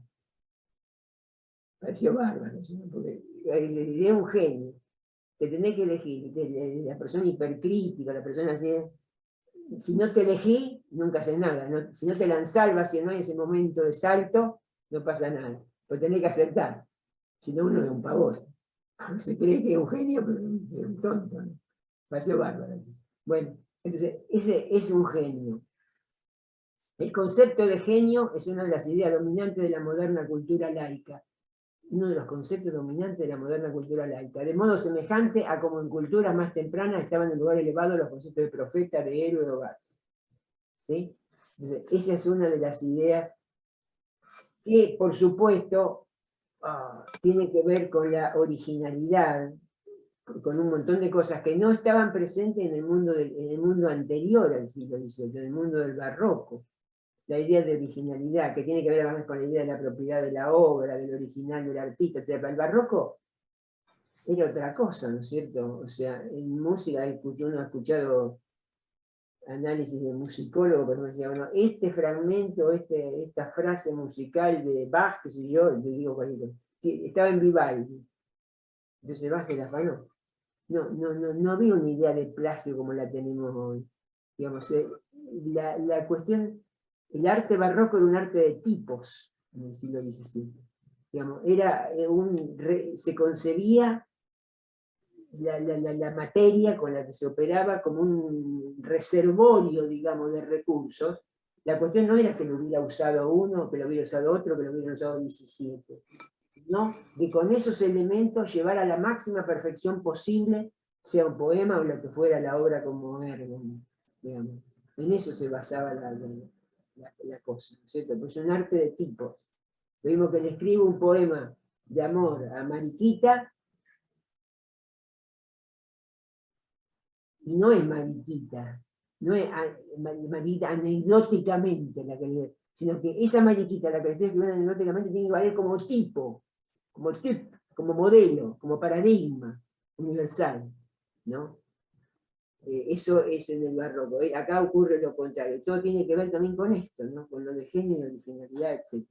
Pareció bárbaro, porque es un genio, te tenés que elegir, la persona hipercrítica, la persona así, si no te elegí, nunca haces nada, ¿no? Si no te lanzás al vacío, no hay ese momento de salto, no pasa nada, pues tenés que acertar, si no uno es un pavor, se cree que es un genio, pero es un tonto, ¿no? Pareció bárbaro. Bueno, entonces, ese es un genio. El concepto de genio es una de las ideas dominantes de la moderna cultura laica, uno de los conceptos dominantes de la moderna cultura laica, de modo semejante a como en culturas más tempranas estaban en lugar elevado los conceptos de profeta, de héroe o gato. ¿Sí? Entonces, esa es una de las ideas que, por supuesto, tiene que ver con la originalidad, con un montón de cosas que no estaban presentes en el mundo anterior al siglo XVIII, en el mundo del barroco. La idea de originalidad, que tiene que ver además con la idea de la propiedad de la obra, del original del artista, etc. Para el barroco era otra cosa, ¿no es cierto? O sea, en música uno ha escuchado análisis de musicólogos, pero decía, bueno, este fragmento, esta frase musical de Bach, que sé yo, te digo cualquier cosa, estaba en Vivaldi. Entonces va, se la afanó. No había una idea de plagio como la tenemos hoy. Digamos, la cuestión, el arte barroco era un arte de tipos en el siglo XVII. Digamos, se concebía la materia con la que se operaba como un reservorio, digamos, de recursos. La cuestión no era que lo hubiera usado uno, que lo hubiera usado otro, que lo hubiera usado 17. ¿No? De con esos elementos llevar a la máxima perfección posible, sea un poema o lo que fuera la obra como Ergon, digamos. En eso se basaba la cosa, ¿no es cierto? Pues es un arte de tipos. Vimos que le escribo un poema de amor a Mariquita, y no es Mariquita, no es Mariquita anecdóticamente la que le, sino que esa Mariquita, la que le estoy escribiendo anecdóticamente, tiene que valer como tipo, como modelo, como paradigma universal, ¿no? Eso es en el barroco. Acá ocurre lo contrario. Todo tiene que ver también con esto, ¿no? Con lo de genio, originalidad, etc.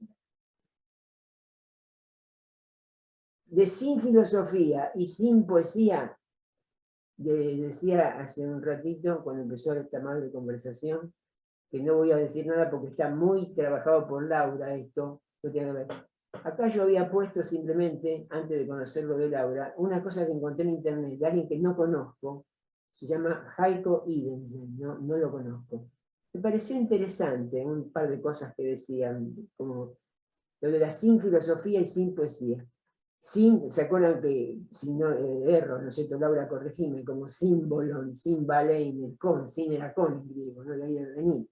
De sin filosofía y sin poesía, decía hace un ratito, cuando empezó esta amable conversación, que no voy a decir nada porque está muy trabajado por Laura esto, no tiene que ver. Acá yo había puesto simplemente, antes de conocerlo de Laura, una cosa que encontré en internet de alguien que no conozco, se llama Heiko Ibensen, no lo conozco. Me pareció interesante un par de cosas que decían, como lo de la sin filosofía y sin poesía. ¿Se acuerdan que, si no erro, ¿no es cierto, Laura, corregime, como símbolo, sin balein, el con, sin era con en griego, no la iba a venir.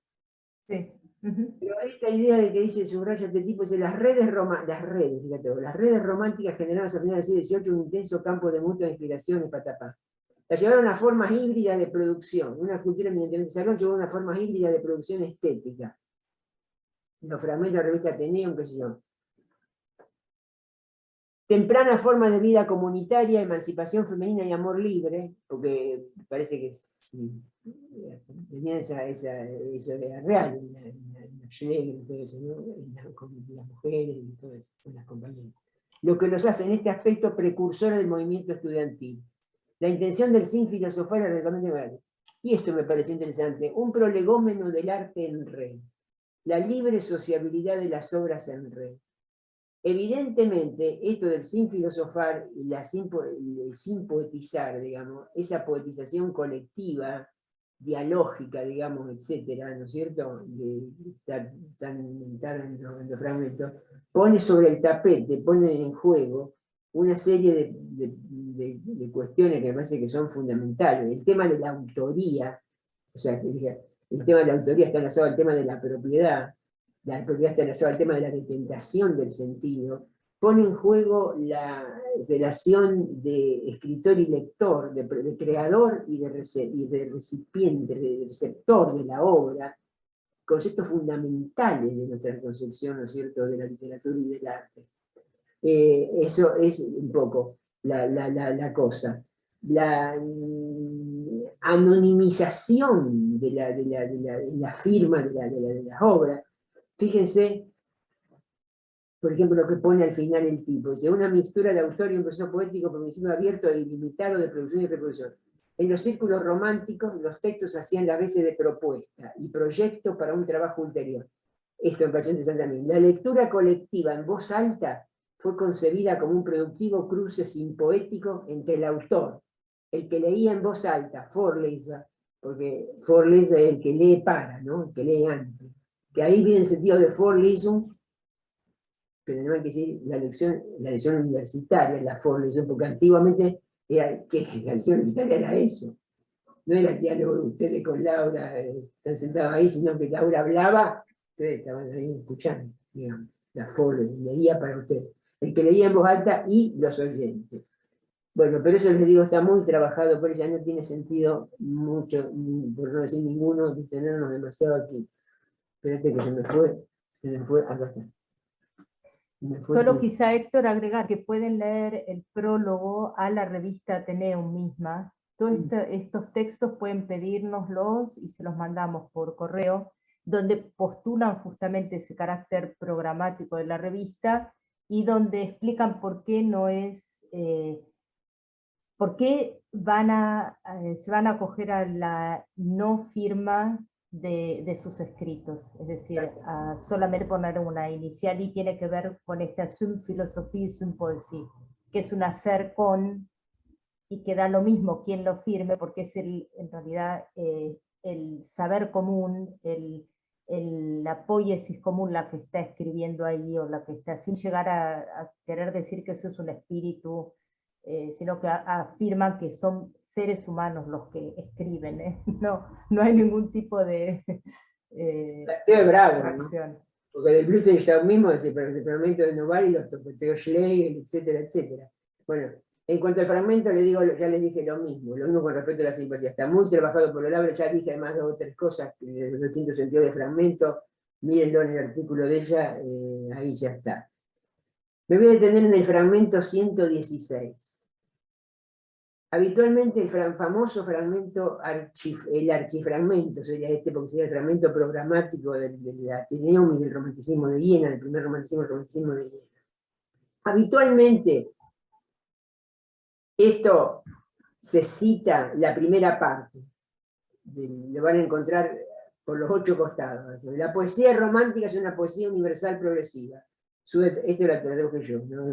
Sí. Pero esta idea de que dice, subraya este tipo, dice, las redes románticas generaron a finales del siglo XVIII un intenso campo de mutua inspiración y patapá. La llevaron a formas híbridas de producción. Una cultura eminentemente salón llevó a una forma híbrida de producción estética. Los fragmentos de la revista Ateneum, qué sé yo. Temprana forma de vida comunitaria, emancipación femenina y amor libre, porque parece que tenían eso era real en la Schlegel y todo eso, ¿no? Con las mujeres y todo eso, con las compañeras. Lo que los hace en este aspecto precursores del movimiento estudiantil. La intención del sin filosofar era realmente grande. Y esto me pareció interesante, un prolegómeno del arte en red, la libre sociabilidad de las obras en red. Evidentemente, esto del sin filosofar y el sin poetizar, digamos, esa poetización colectiva, dialógica, digamos, etcétera, ¿no es cierto?, tan en los fragmentos, pone sobre el tapete, pone en juego una serie de cuestiones que me parece que son fundamentales. El tema de la autoría, o sea, el tema de la autoría está enlazado al tema de la propiedad está enlazado al tema de la detentación del sentido, pone en juego la relación de escritor y lector, de creador y de recipiente, de receptor de la obra, conceptos fundamentales de nuestra concepción, ¿no es cierto?, de la literatura y del arte. Eso es un poco la cosa. La anonimización de la firma de las obras. Fíjense, por ejemplo, lo que pone al final el tipo. Dice, una mixtura de autor y un proceso poético por principio abierto e ilimitado de producción y reproducción. En los círculos románticos, los textos hacían las veces de propuesta y proyecto para un trabajo ulterior. Esto me pareció interesante también. La lectura colectiva en voz alta fue concebida como un productivo cruce simpoético entre el autor, el que leía en voz alta, Vorleser, porque Vorleser es el que lee para, ¿no?, el que lee antes. Que ahí viene el sentido de Vorlesung, pero no hay que decir la lección universitaria, la Vorlesung, porque antiguamente la lección universitaria era eso. No era el diálogo de ustedes con Laura, están sentados ahí, sino que Laura hablaba, ustedes estaban ahí escuchando, digamos, la Vorlesung, leía para ustedes. El que leía en voz alta y los oyentes. Bueno, pero eso les digo, está muy trabajado, por eso no tiene sentido mucho, por no decir ninguno, detenernos demasiado aquí. Espérate que se me fue, acá está. Solo quizá, Héctor, agregar que pueden leer el prólogo a la revista Ateneum misma. Todos estos textos pueden pedírnoslos y se los mandamos por correo, donde postulan justamente ese carácter programático de la revista y donde explican por qué no es, por qué se van a acoger a la no firma de sus escritos, es decir, solamente poner una inicial, y tiene que ver con esta sum filosofía y sum poesía, que es un hacer con, y que da lo mismo quien lo firme, porque es en realidad el saber común, la poiesis común la que está escribiendo ahí, o la que está, sin llegar a querer decir que eso es un espíritu, sino que afirman que son seres humanos los que escriben, ¿eh? No hay ningún tipo de bravo, reacción. ¿no? Porque del Blutenstadt mismo es el fragmento de Noval y los toqueteos Schlegel, etcétera, etcétera. Bueno, en cuanto al fragmento, ya les dije lo mismo con respecto a la simpatía. Está muy trabajado por Laura, ya dije además 2 o 3 cosas de los distintos sentidos de fragmento. Mírenlo en el artículo de ella, ahí ya está. Me voy a detener en el fragmento 116. Habitualmente el famoso fragmento, el archifragmento, sería porque sería el fragmento programático del Ateneum y del romanticismo de Viena, del primer romanticismo de Viena. Habitualmente, esto se cita la primera parte, lo van a encontrar por los 8 costados. La poesía romántica es una poesía universal progresiva. Esto lo traduje yo, ¿no?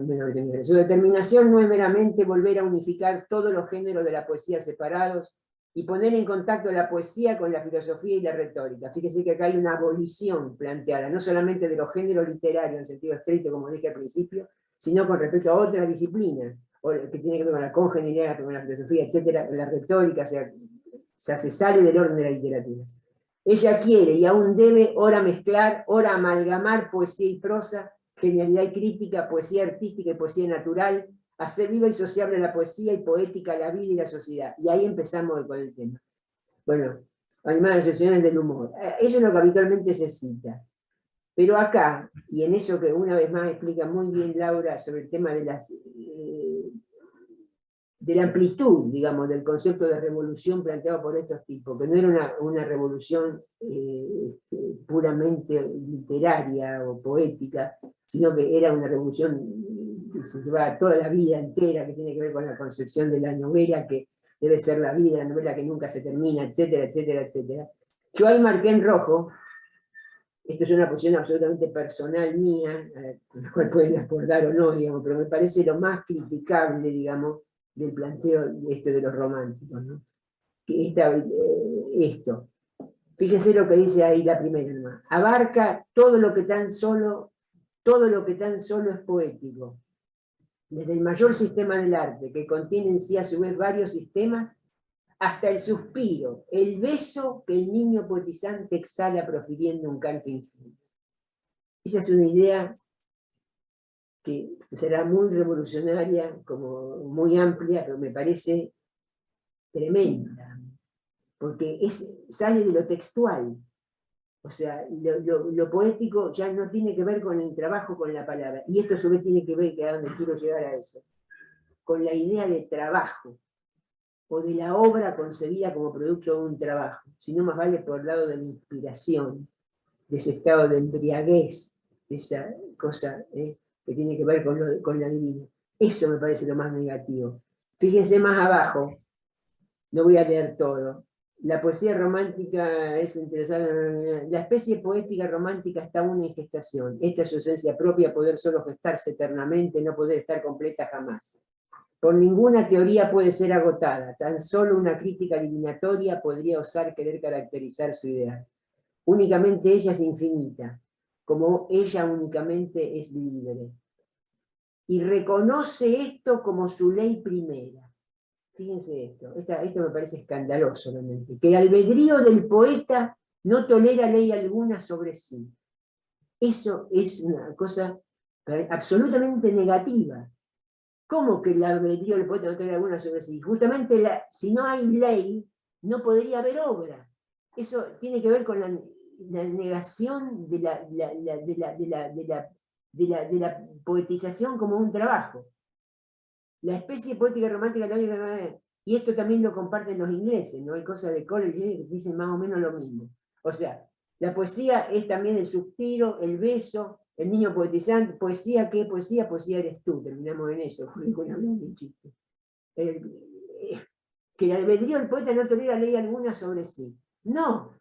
Su determinación no es meramente volver a unificar todos los géneros de la poesía separados y poner en contacto la poesía con la filosofía y la retórica. Fíjese que acá hay una abolición planteada, no solamente de los géneros literarios en sentido estricto, como dije al principio, sino con respecto a otras disciplinas, que tiene que ver con la congenialidad, con la filosofía, etcétera, la retórica, se sale del orden de la literatura. Ella quiere y aún debe ora mezclar, ora amalgamar poesía y prosa, genialidad y crítica, poesía artística y poesía natural, hacer viva y sociable la poesía y poética la vida y la sociedad. Y ahí empezamos con el tema. Bueno, además de las excepciones del humor. Eso es lo que habitualmente se cita. Pero acá, y en eso que una vez más explica muy bien Laura sobre el tema de de la amplitud, digamos, del concepto de revolución planteado por estos tipos, que no era una revolución puramente literaria o poética, sino que era una revolución que se llevaba toda la vida entera, que tiene que ver con la concepción de la novela, que debe ser la vida, la novela que nunca se termina, etcétera, etcétera, etcétera. Yo ahí marqué en rojo, esto es una posición absolutamente personal mía, con la cual pueden acordar o no, digamos, pero me parece lo más criticable, digamos, del planteo de los románticos, ¿no? Que esto, fíjense lo que dice ahí la primera, ¿no? Abarca todo lo que tan solo es poético, desde el mayor sistema del arte, que contiene en sí a su vez varios sistemas, hasta el suspiro, el beso que el niño poetizante exhala profiriendo un canto infinito. Esa es una idea que será muy revolucionaria, como muy amplia, pero me parece tremenda, porque sale de lo textual. O sea, lo poético ya no tiene que ver con el trabajo con la palabra, y esto a su vez tiene que ver, que a donde quiero llegar a eso, con la idea de trabajo, o de la obra concebida como producto de un trabajo, sino más vale por el lado de la inspiración, de ese estado de embriaguez, de esa cosa que tiene que ver con la divina. Eso me parece lo más negativo. Fíjense más abajo, no voy a leer todo. La poesía romántica es interesante. La especie poética romántica está aún en gestación. Esta es su esencia propia, poder solo gestarse eternamente, no poder estar completa jamás. Por ninguna teoría puede ser agotada, tan solo una crítica eliminatoria podría osar querer caracterizar su ideal. Únicamente ella es infinita, como ella únicamente es libre. Y reconoce esto como su ley primera. Fíjense esto me parece escandaloso realmente, que el albedrío del poeta no tolera ley alguna sobre sí. Eso es una cosa absolutamente negativa. ¿Cómo que el albedrío del poeta no tolera alguna sobre sí? Justamente si no hay ley, no podría haber obra. Eso tiene que ver con la negación de la poetización como un trabajo. La especie poética romántica, y esto también lo comparten los ingleses, ¿no? Hay cosas de Coleridge que dicen más o menos lo mismo. O sea, la poesía es también el suspiro, el beso, el niño poetizante. ¿Poesía qué? Poesía eres tú. Terminamos en eso, con un chiste. Que el albedrío del poeta no tolera ley alguna sobre sí. No,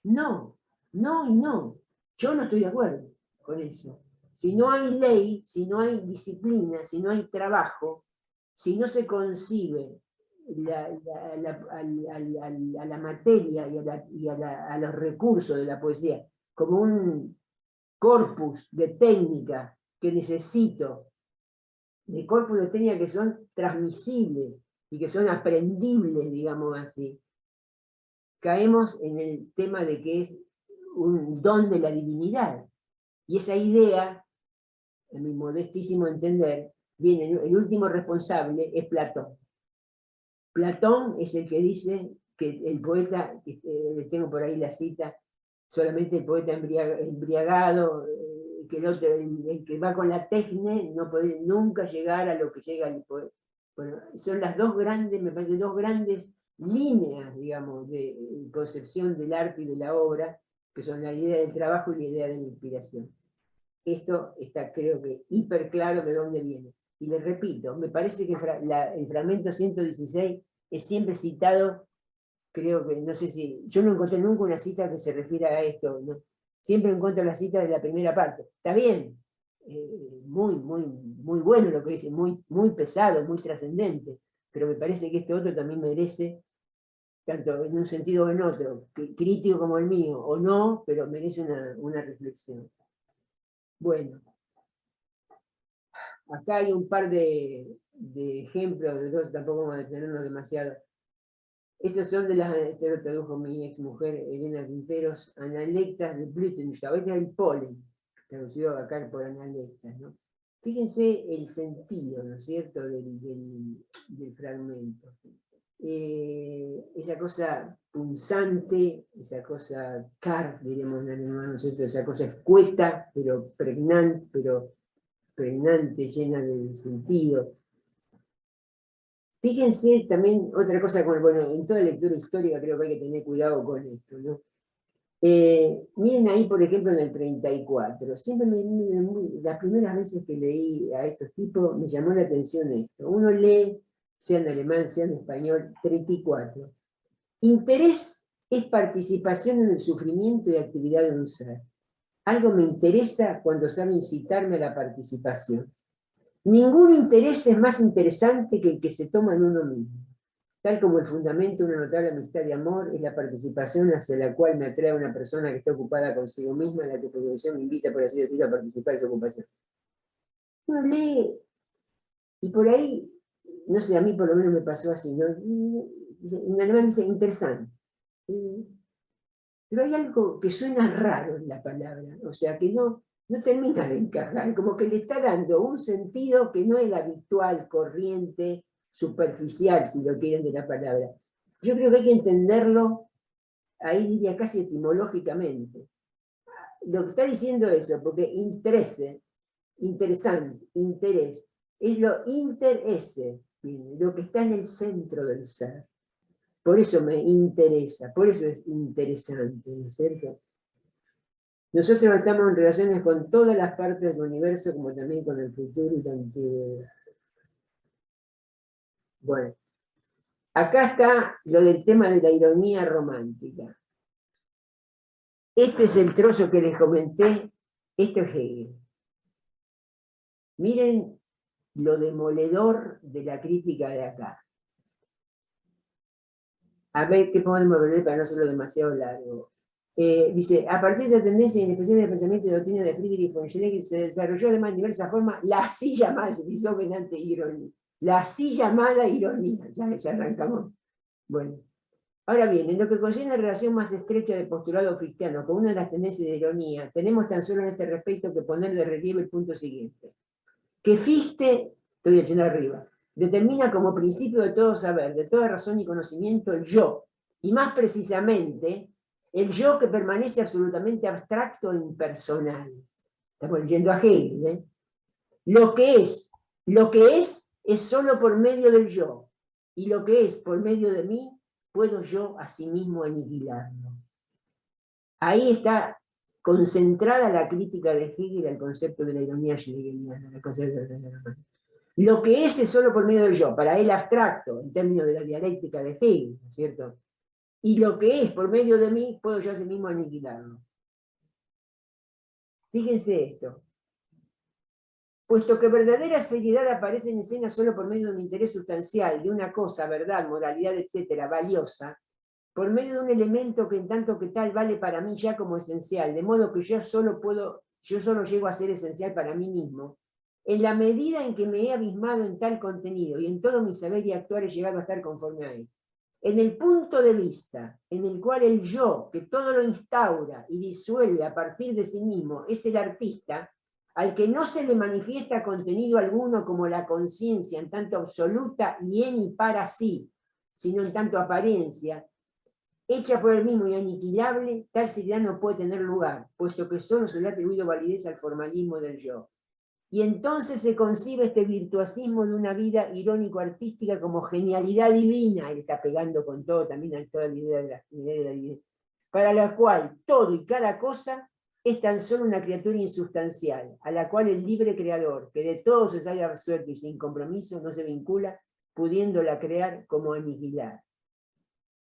no, no y no. Yo no estoy de acuerdo con eso. Si no hay ley, si no hay disciplina, si no hay trabajo, si no se concibe a la materia y a los recursos de la poesía como un corpus de técnicas que necesito, de corpus de técnicas que son transmisibles y que son aprendibles, digamos así, caemos en el tema de que es un don de la divinidad. Y esa idea, en mi modestísimo entender, viene, el último responsable es Platón. Platón es el que dice que el poeta, tengo por ahí la cita, solamente el poeta embriagado, que el que va con la tecne no puede nunca llegar a lo que llega el poeta. Bueno, son las dos grandes, me parece, dos grandes líneas, digamos, de concepción del arte y de la obra, que son la idea del trabajo y la idea de la inspiración. Esto está, creo que, hiper claro de dónde viene. Y les repito, me parece que el fragmento 116 es siempre citado, creo que, no sé si, yo no encontré nunca una cita que se refiera a esto, ¿no? Siempre encuentro la cita de la primera parte. Está bien, muy, muy, muy bueno lo que dice, muy, muy pesado, muy trascendente, pero me parece que este otro también merece, tanto en un sentido o en otro, crítico como el mío, o no, pero merece una reflexión. Bueno, acá hay un par de ejemplos, de dos, tampoco vamos a detenernos demasiado. Estos son de las, este lo tradujo mi ex mujer Elena Quinteros, analectas de Blütenstaub, este es el polen, traducido acá por analectas, ¿no? Fíjense el sentido, ¿no es cierto?, del fragmento. Esa cosa punzante, esa cosa diremos en alemán, ¿no es cierto?, esa cosa escueta, pero pregnante, llena de sentido. Fíjense también otra cosa, bueno, en toda lectura histórica creo que hay que tener cuidado con esto, ¿no? Miren ahí, por ejemplo, en el 34, siempre las primeras veces que leí a estos tipos me llamó la atención esto. Uno lee, sea en alemán, sea en español, 34. Interés es participación en el sufrimiento y actividad de un ser. Algo me interesa cuando sabe incitarme a la participación. Ningún interés es más interesante que el que se toma en uno mismo. Tal como el fundamento de una notable amistad y amor es la participación hacia la cual me atrae una persona que está ocupada consigo misma, la que por profesión me invita, por así decirlo, a participar de su ocupación. Uno lee, y por ahí, no sé, a mí por lo menos me pasó así, ¿no? En alemán dice interesante. Pero hay algo que suena raro en la palabra, o sea, que no termina de encajar, como que le está dando un sentido que no es el habitual, corriente, superficial, si lo quieren, de la palabra. Yo creo que hay que entenderlo, ahí diría casi etimológicamente. Lo que está diciendo eso, porque interesante, interés, es lo interese, lo que está en el centro del ser. Por eso me interesa, por eso es interesante, ¿no es cierto? Nosotros estamos en relaciones con todas las partes del universo, como también con el futuro y la antigüedad. Bueno, acá está lo del tema de la ironía romántica. Este es el trozo que les comenté, esto es Hegel. Miren lo demoledor de la crítica de acá. A ver qué podemos ver para no hacerlo demasiado largo. Dice, a partir de esa tendencia, en especial del pensamiento y doctrina de Friedrich von Schlegel, se desarrolló además en diversas formas la así llamada, se hizo venante ironía, la así llamada ironía, ya arrancamos. Bueno, ahora bien, en lo que concierne a la relación más estrecha del postulado cristiano con una de las tendencias de ironía, tenemos tan solo en este respecto que poner de relieve el punto siguiente. Que Fichte, estoy leyendo arriba, determina como principio de todo saber, de toda razón y conocimiento, el yo, y más precisamente, el yo que permanece absolutamente abstracto e impersonal. Estamos leyendo a Hegel, ¿eh? Lo que es solo por medio del yo, y lo que es por medio de mí, puedo yo a sí mismo aniquilarlo. Ahí está concentrada la crítica de Hegel al concepto de la ironía schlegeliana, Lo que es solo por medio del yo, para él abstracto, en términos de la dialéctica de Hegel, ¿no es cierto? Y lo que es por medio de mí, puedo yo a sí mismo aniquilarlo. Fíjense esto. Puesto que verdadera seriedad aparece en escena solo por medio de un interés sustancial, de una cosa, verdad, moralidad, etcétera, valiosa, por medio de un elemento que en tanto que tal vale para mí ya como esencial, de modo que yo solo llego a ser esencial para mí mismo, en la medida en que me he abismado en tal contenido y en todo mi saber y actuar he llegado a estar conforme a él. En el punto de vista en el cual el yo, que todo lo instaura y disuelve a partir de sí mismo, es el artista, al que no se le manifiesta contenido alguno como la conciencia en tanto absoluta y en y para sí, sino en tanto apariencia, hecha por el mismo y aniquilable, tal seriedad no puede tener lugar, puesto que solo se le ha atribuido validez al formalismo del yo. Y entonces se concibe este virtuosismo de una vida irónico-artística como genialidad divina, él está pegando con todo también a toda la idea de la idea, para la cual todo y cada cosa es tan solo una criatura insustancial, a la cual el libre creador, que de todo se sale absuelto y sin compromiso, no se vincula, pudiéndola crear como aniquilar.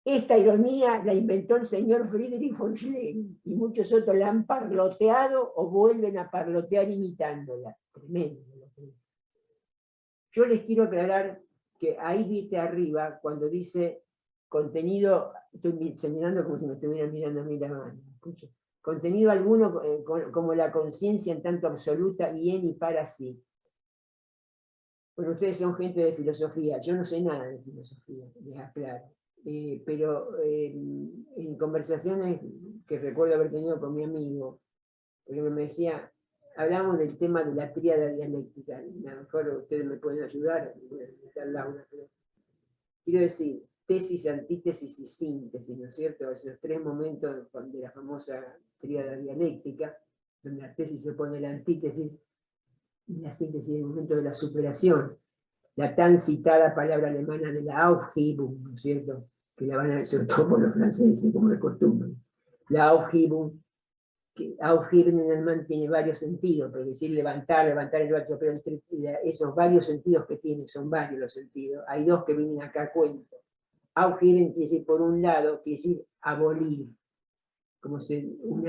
Esta ironía la inventó el señor Friedrich von Schlegel y muchos otros la han parloteado o vuelven a parlotear imitándola. Tremendo lo que dice. Yo les quiero aclarar que ahí viste arriba, cuando dice contenido, estoy señalando como si me estuvieran mirando a mí la mano. Escucha. Contenido alguno como la conciencia en tanto absoluta y en y para sí. Bueno, ustedes son gente de filosofía, yo no sé nada de filosofía, les aclaro. pero en conversaciones que recuerdo haber tenido con mi amigo, por ejemplo, me decía, hablamos del tema de la tríada dialéctica, a lo mejor ustedes me pueden ayudar, voy a invitar a Laura, pero quiero decir, tesis, antítesis y síntesis, ¿no es cierto? Esos tres momentos de la famosa tríada dialéctica, donde la tesis se opone a la antítesis y la síntesis es el momento de la superación. La tan citada palabra alemana de la Aufhebung, ¿no es cierto? Que la van a decir todo por los franceses, como de costumbre. La Aufhebung, que Aufheben en alemán tiene varios sentidos, pero decir levantar el brazo, pero entre esos varios sentidos que tiene, son varios los sentidos. Hay dos que vienen acá a cuento. Aufheben quiere decir, por un lado, quiere decir abolir. Como un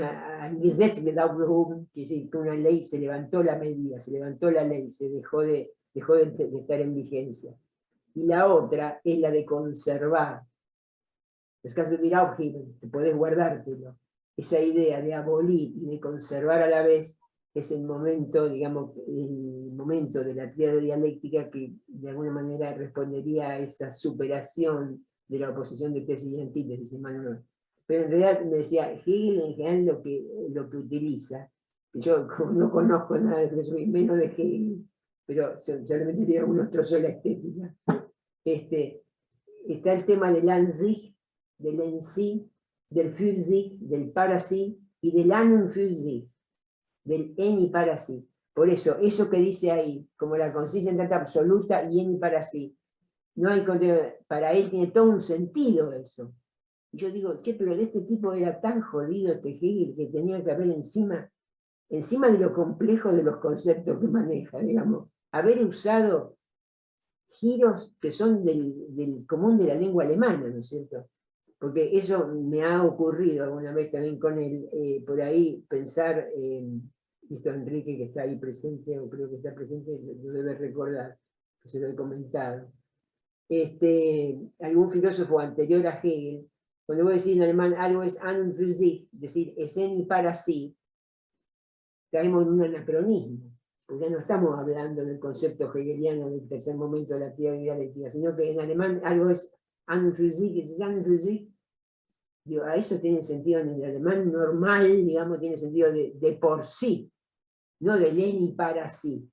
Gesetz wird aufgehoben, quiere decir que una ley se levantó la medida, se levantó la ley, se dejó de estar en vigencia. Y la otra es la de conservar. Es caso de Aufheben, te podés guardártelo. Esa idea de abolir y de conservar a la vez es el momento, digamos, el momento de la tríada dialéctica que de alguna manera respondería a esa superación de la oposición de tesis y antítesis, Manuel. Pero en realidad me decía, Hegel en general lo que utiliza, yo como no conozco nada de filosofía, menos de Hegel, pero solamente tiene algunos trozos de la estética, está el tema del an sich, del en sí, del für sich, del para sí, y del an und für sich, del en y para sí. Por eso que dice ahí, como la conciencia en tanto absoluta y en y para sí, no hay, para él tiene todo un sentido eso. Yo digo, che, pero de este tipo era tan jodido este Hegel que tenía que haber encima de lo complejo de los conceptos que maneja, digamos, haber usado giros que son del común de la lengua alemana, ¿no es cierto? Porque eso me ha ocurrido alguna vez también con él, por ahí pensar, visto Enrique que está ahí presente, o creo que está presente, lo debe recordar, que se lo he comentado. Algún filósofo anterior a Hegel, cuando voy a decir en alemán algo es an und für sich, decir es en y para sí, caemos en un anacronismo, porque ya no estamos hablando del concepto hegeliano del tercer momento de la tríada dialéctica, sino que en alemán algo es an und für sich, es an und für sich. Digo, a eso tiene sentido en el alemán normal, digamos, tiene sentido de por sí, no del en y para sí.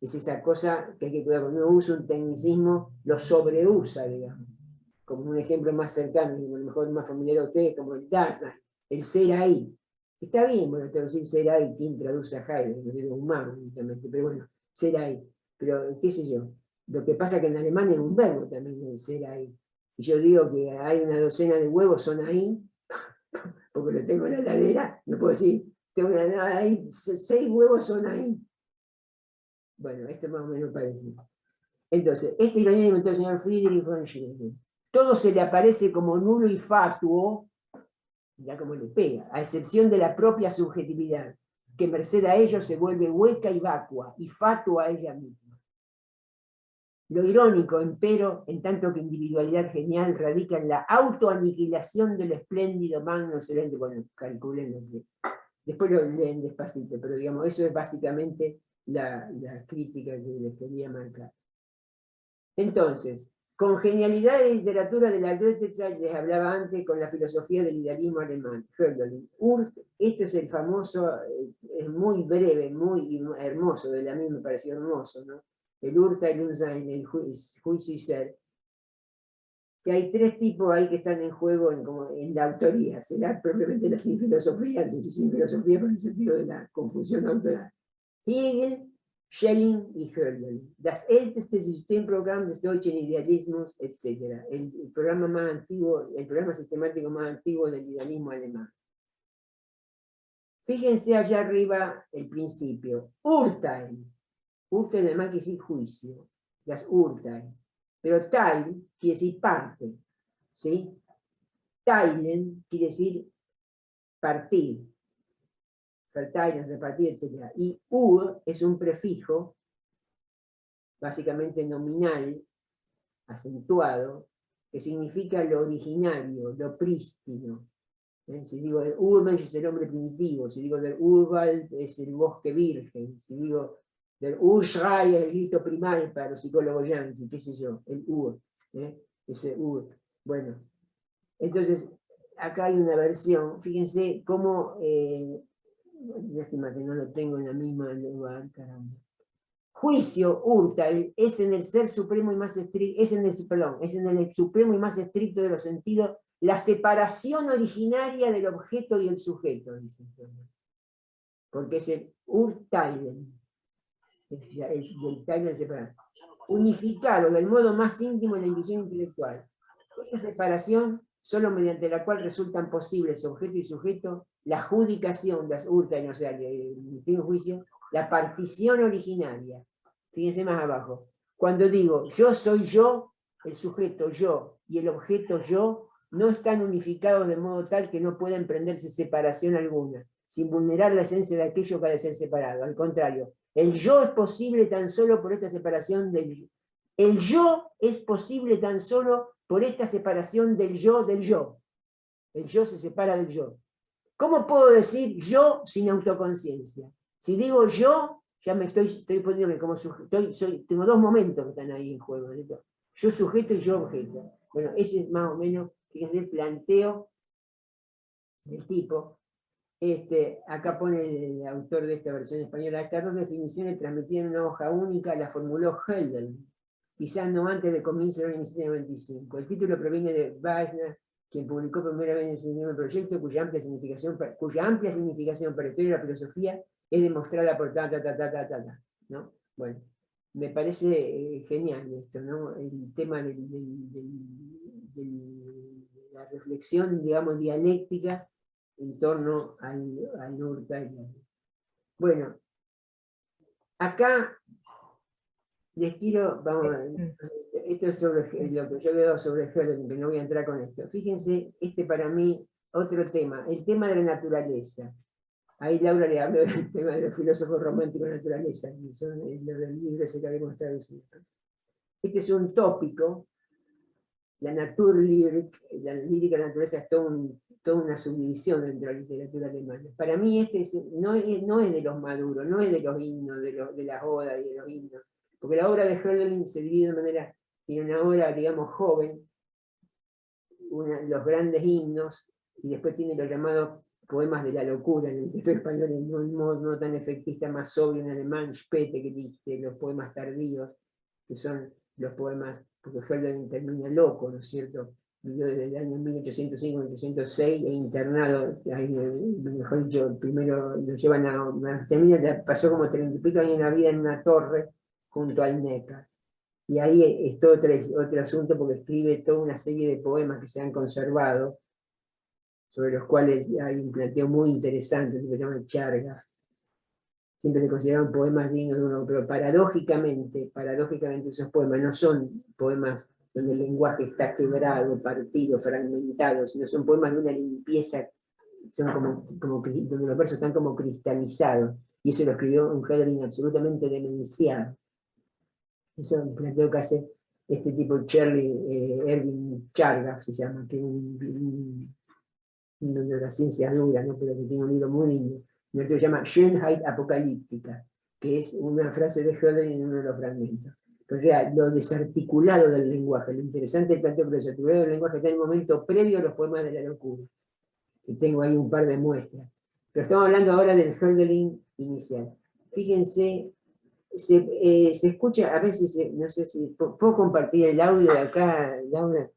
Es esa cosa que hay que cuidar, cuando uno usa un tecnicismo, lo sobreusa, digamos. Como un ejemplo más cercano, a lo mejor más familiar a ustedes, como el Dasein, el ser ahí. Está bien, bueno, traducir ser ahí, quien traduce a Heidegger, no es humano, únicamente, pero bueno, ser ahí. Pero, qué sé yo, lo que pasa es que en alemán es un verbo también el ser ahí. Y yo digo que hay una docena de huevos, son ahí, porque lo tengo en la heladera, no puedo decir, tengo una heladera ahí, 6 huevos son ahí. Bueno, esto más o menos parece. Entonces, esta ironía inventó el señor Friedrich von Schlegel. Todo se le aparece como nulo y fatuo, ya como le pega, a excepción de la propia subjetividad, que merced a ello se vuelve hueca y vacua, y fatua a ella misma. Lo irónico, empero, en tanto que individualidad genial, radica en la autoaniquilación del espléndido, magno, excelente. Bueno, calculen lo que... Después lo leen despacito, pero digamos, eso es básicamente la crítica que les quería marcar. Entonces, con genialidad de literatura de la Goethe-Zeit, les hablaba antes, con la filosofía del idealismo alemán, Hölderlin. Esto es el famoso, es muy breve, muy hermoso, de a mí me pareció hermoso, ¿no? El Urteil und Sein, el juicio y ser. Que hay 3 tipos ahí que están en juego en la autoría. Será propiamente la sin filosofía, entonces sin filosofía por el sentido de la confusión autoral. Hegel, Schelling y Hölderlin. Das älteste Systemprogramm des deutschen Idealismus, etc. El programa más antiguo, el programa sistemático más antiguo del idealismo alemán. Fíjense allá arriba el principio. Urteil. Urteil además quiere decir juicio. Das Urteil. Pero Teil quiere decir parte. ¿Sí? Teilen quiere decir partir. Verteilen, repartir, etc. Y es un prefijo, básicamente nominal, acentuado, que significa lo originario, lo prístino. Si digo del Urmensch es el hombre primitivo, si digo del Urwald es el bosque virgen, si digo del Urschrei es el grito primal para los psicólogos yanquis, qué sé yo, el Ur. ese bueno, entonces acá hay una versión, fíjense cómo, lástima que no lo tengo en la misma lugar, caramba. Juicio, Urteil, es en el ser supremo y más estricto, es en el supremo y más estricto de los sentidos, la separación originaria del objeto y el sujeto, dice. Porque es el Urteilen, es del Teilen separado. Unificado del modo más íntimo en la división intelectual. Esa separación, solo mediante la cual resultan posibles objeto y sujeto, la adjudicación de las Urteilen, o sea, el juicio, la partición originaria. Fíjense más abajo. Cuando digo yo soy yo, el sujeto yo y el objeto yo no están unificados de modo tal que no pueda emprenderse separación alguna, sin vulnerar la esencia de aquello que ha de ser separado. Al contrario, el yo es posible tan solo por esta separación del yo. El yo es posible tan solo por esta separación del yo del yo. El yo se separa del yo. ¿Cómo puedo decir yo sin autoconciencia? Si digo yo, ya me estoy poniéndome como sujeto, tengo dos momentos que están ahí en juego, ¿no? Yo sujeto y yo objeto. Bueno, ese es más o menos el planteo del tipo. Acá pone el autor de esta versión española, estas dos definiciones transmitidas en una hoja única la formuló Hölderlin, quizás no antes del comienzo del año 1995. El título proviene de Weisner, quien publicó por primera vez en ese mismo proyecto, cuya amplia significación para la historia de la filosofía es demostrada por ¿no? Bueno, me parece genial esto, ¿no? El tema de la reflexión, digamos, dialéctica en torno al Urteil. Bueno, acá les quiero, vamos, esto es sobre lo que yo veo sobre Hölderlin, que no voy a entrar con esto. Fíjense, para mí, otro tema, el tema de la naturaleza. Ahí Laura le habló del tema de los filósofos románticos de la naturaleza, que son los del libro ese que habíamos traducido. Este es un tópico, la Naturlyrik, la lírica de la naturaleza es toda una subdivisión dentro de la literatura alemana. Para mí no es de los maduros, no es de los himnos, de las odas y de los himnos, porque la obra de Hölderlin se divide de manera, tiene una obra, digamos, joven, los grandes himnos, y después tiene los llamados poemas de la locura, en el texto español en un modo no tan efectista, más sobrio en alemán, Späte, que dice, los poemas tardíos, que son los poemas, porque Hölderlin termina loco, ¿no es cierto? Vivió desde el año 1805 a 1806 e internado, mejor dicho, primero lo llevan pasó como 30 y pico años en la vida en una torre junto al Neckar. Y ahí es todo otro asunto, porque escribe toda una serie de poemas que se han conservado, sobre los cuales hay un planteo muy interesante que se llama Charga. Siempre se consideran poemas dignos de uno, pero paradójicamente esos poemas no son poemas donde el lenguaje está quebrado, partido, fragmentado, sino son poemas de una limpieza, son donde los versos están como cristalizados, y eso lo escribió un Hölderlin absolutamente demenciado. Eso es un planteo que hace este tipo Erwin Charga, se llama, que es un de la ciencia dura, ¿no? Pero que tiene un libro muy lindo. Y otro se llama Schönheit apocalíptica, que es una frase de Hölderlin en uno de los fragmentos. Pero ya, lo desarticulado del lenguaje, lo interesante del planteo, pero desarticulado del lenguaje está en el momento previo a los poemas de la locura. Y tengo ahí un par de muestras. Pero estamos hablando ahora del Hölderlin inicial. Fíjense, se escucha, a veces, no sé si, ¿puedo compartir el audio de acá, Laura?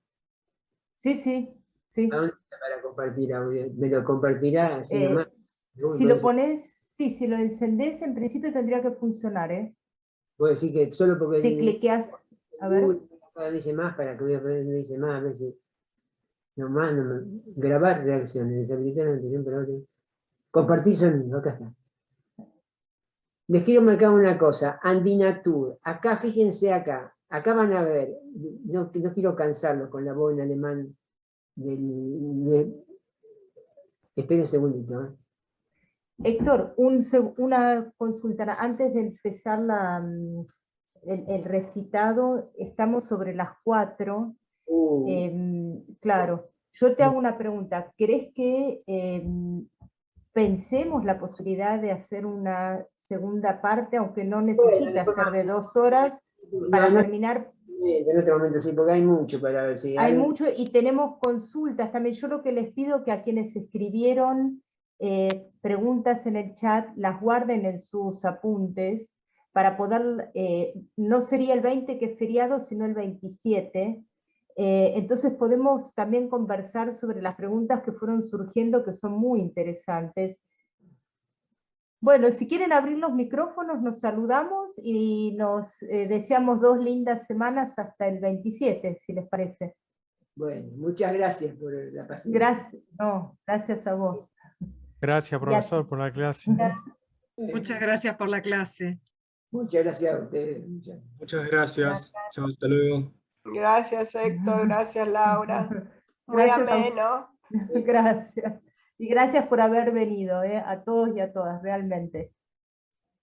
Sí, sí, sí. ¿A dónde está para compartir audio? ¿Me lo compartirá así nomás? Si lo pones, sí, si lo encendés, en principio tendría que funcionar, ¿eh? Puedo decir que solo porque si cliqueas, a ver. Dice más, para que voy a poner, dice más, a veces. Nomás, grabar reacciones, deshabilitar la atención, pero compartir sonido, acá está. Les quiero marcar una cosa, Andinatur, acá, fíjense acá van a ver, no quiero cansarlos con la voz en alemán esperen un segundito, ¿eh? Héctor, una consulta, antes de empezar el recitado, estamos sobre las 4. Claro, yo te hago una pregunta, ¿crees que pensemos la posibilidad de hacer una segunda parte, aunque no necesita ser de 2 horas, para terminar Sí, en otro momento sí, porque hay mucho para ver si Hay hay. mucho y tenemos consultas también. Yo lo que les pido que a quienes escribieron preguntas en el chat las guarden en sus apuntes para poder, no sería el 20 que es feriado, sino el 27. Entonces podemos también conversar sobre las preguntas que fueron surgiendo, que son muy interesantes. Bueno, si quieren abrir los micrófonos, nos saludamos y nos deseamos 2 lindas semanas hasta el 27, si les parece. Bueno, muchas gracias por la paciencia. Gracias, no, gracias a vos. Gracias, profesor, por la clase. Muchas gracias por la clase. Muchas gracias a ustedes. Muchas gracias. Chao, hasta luego. Gracias, Héctor. Gracias, Laura. Muy Gracias ameno. Gracias. Y gracias por haber venido, a todos y a todas, realmente.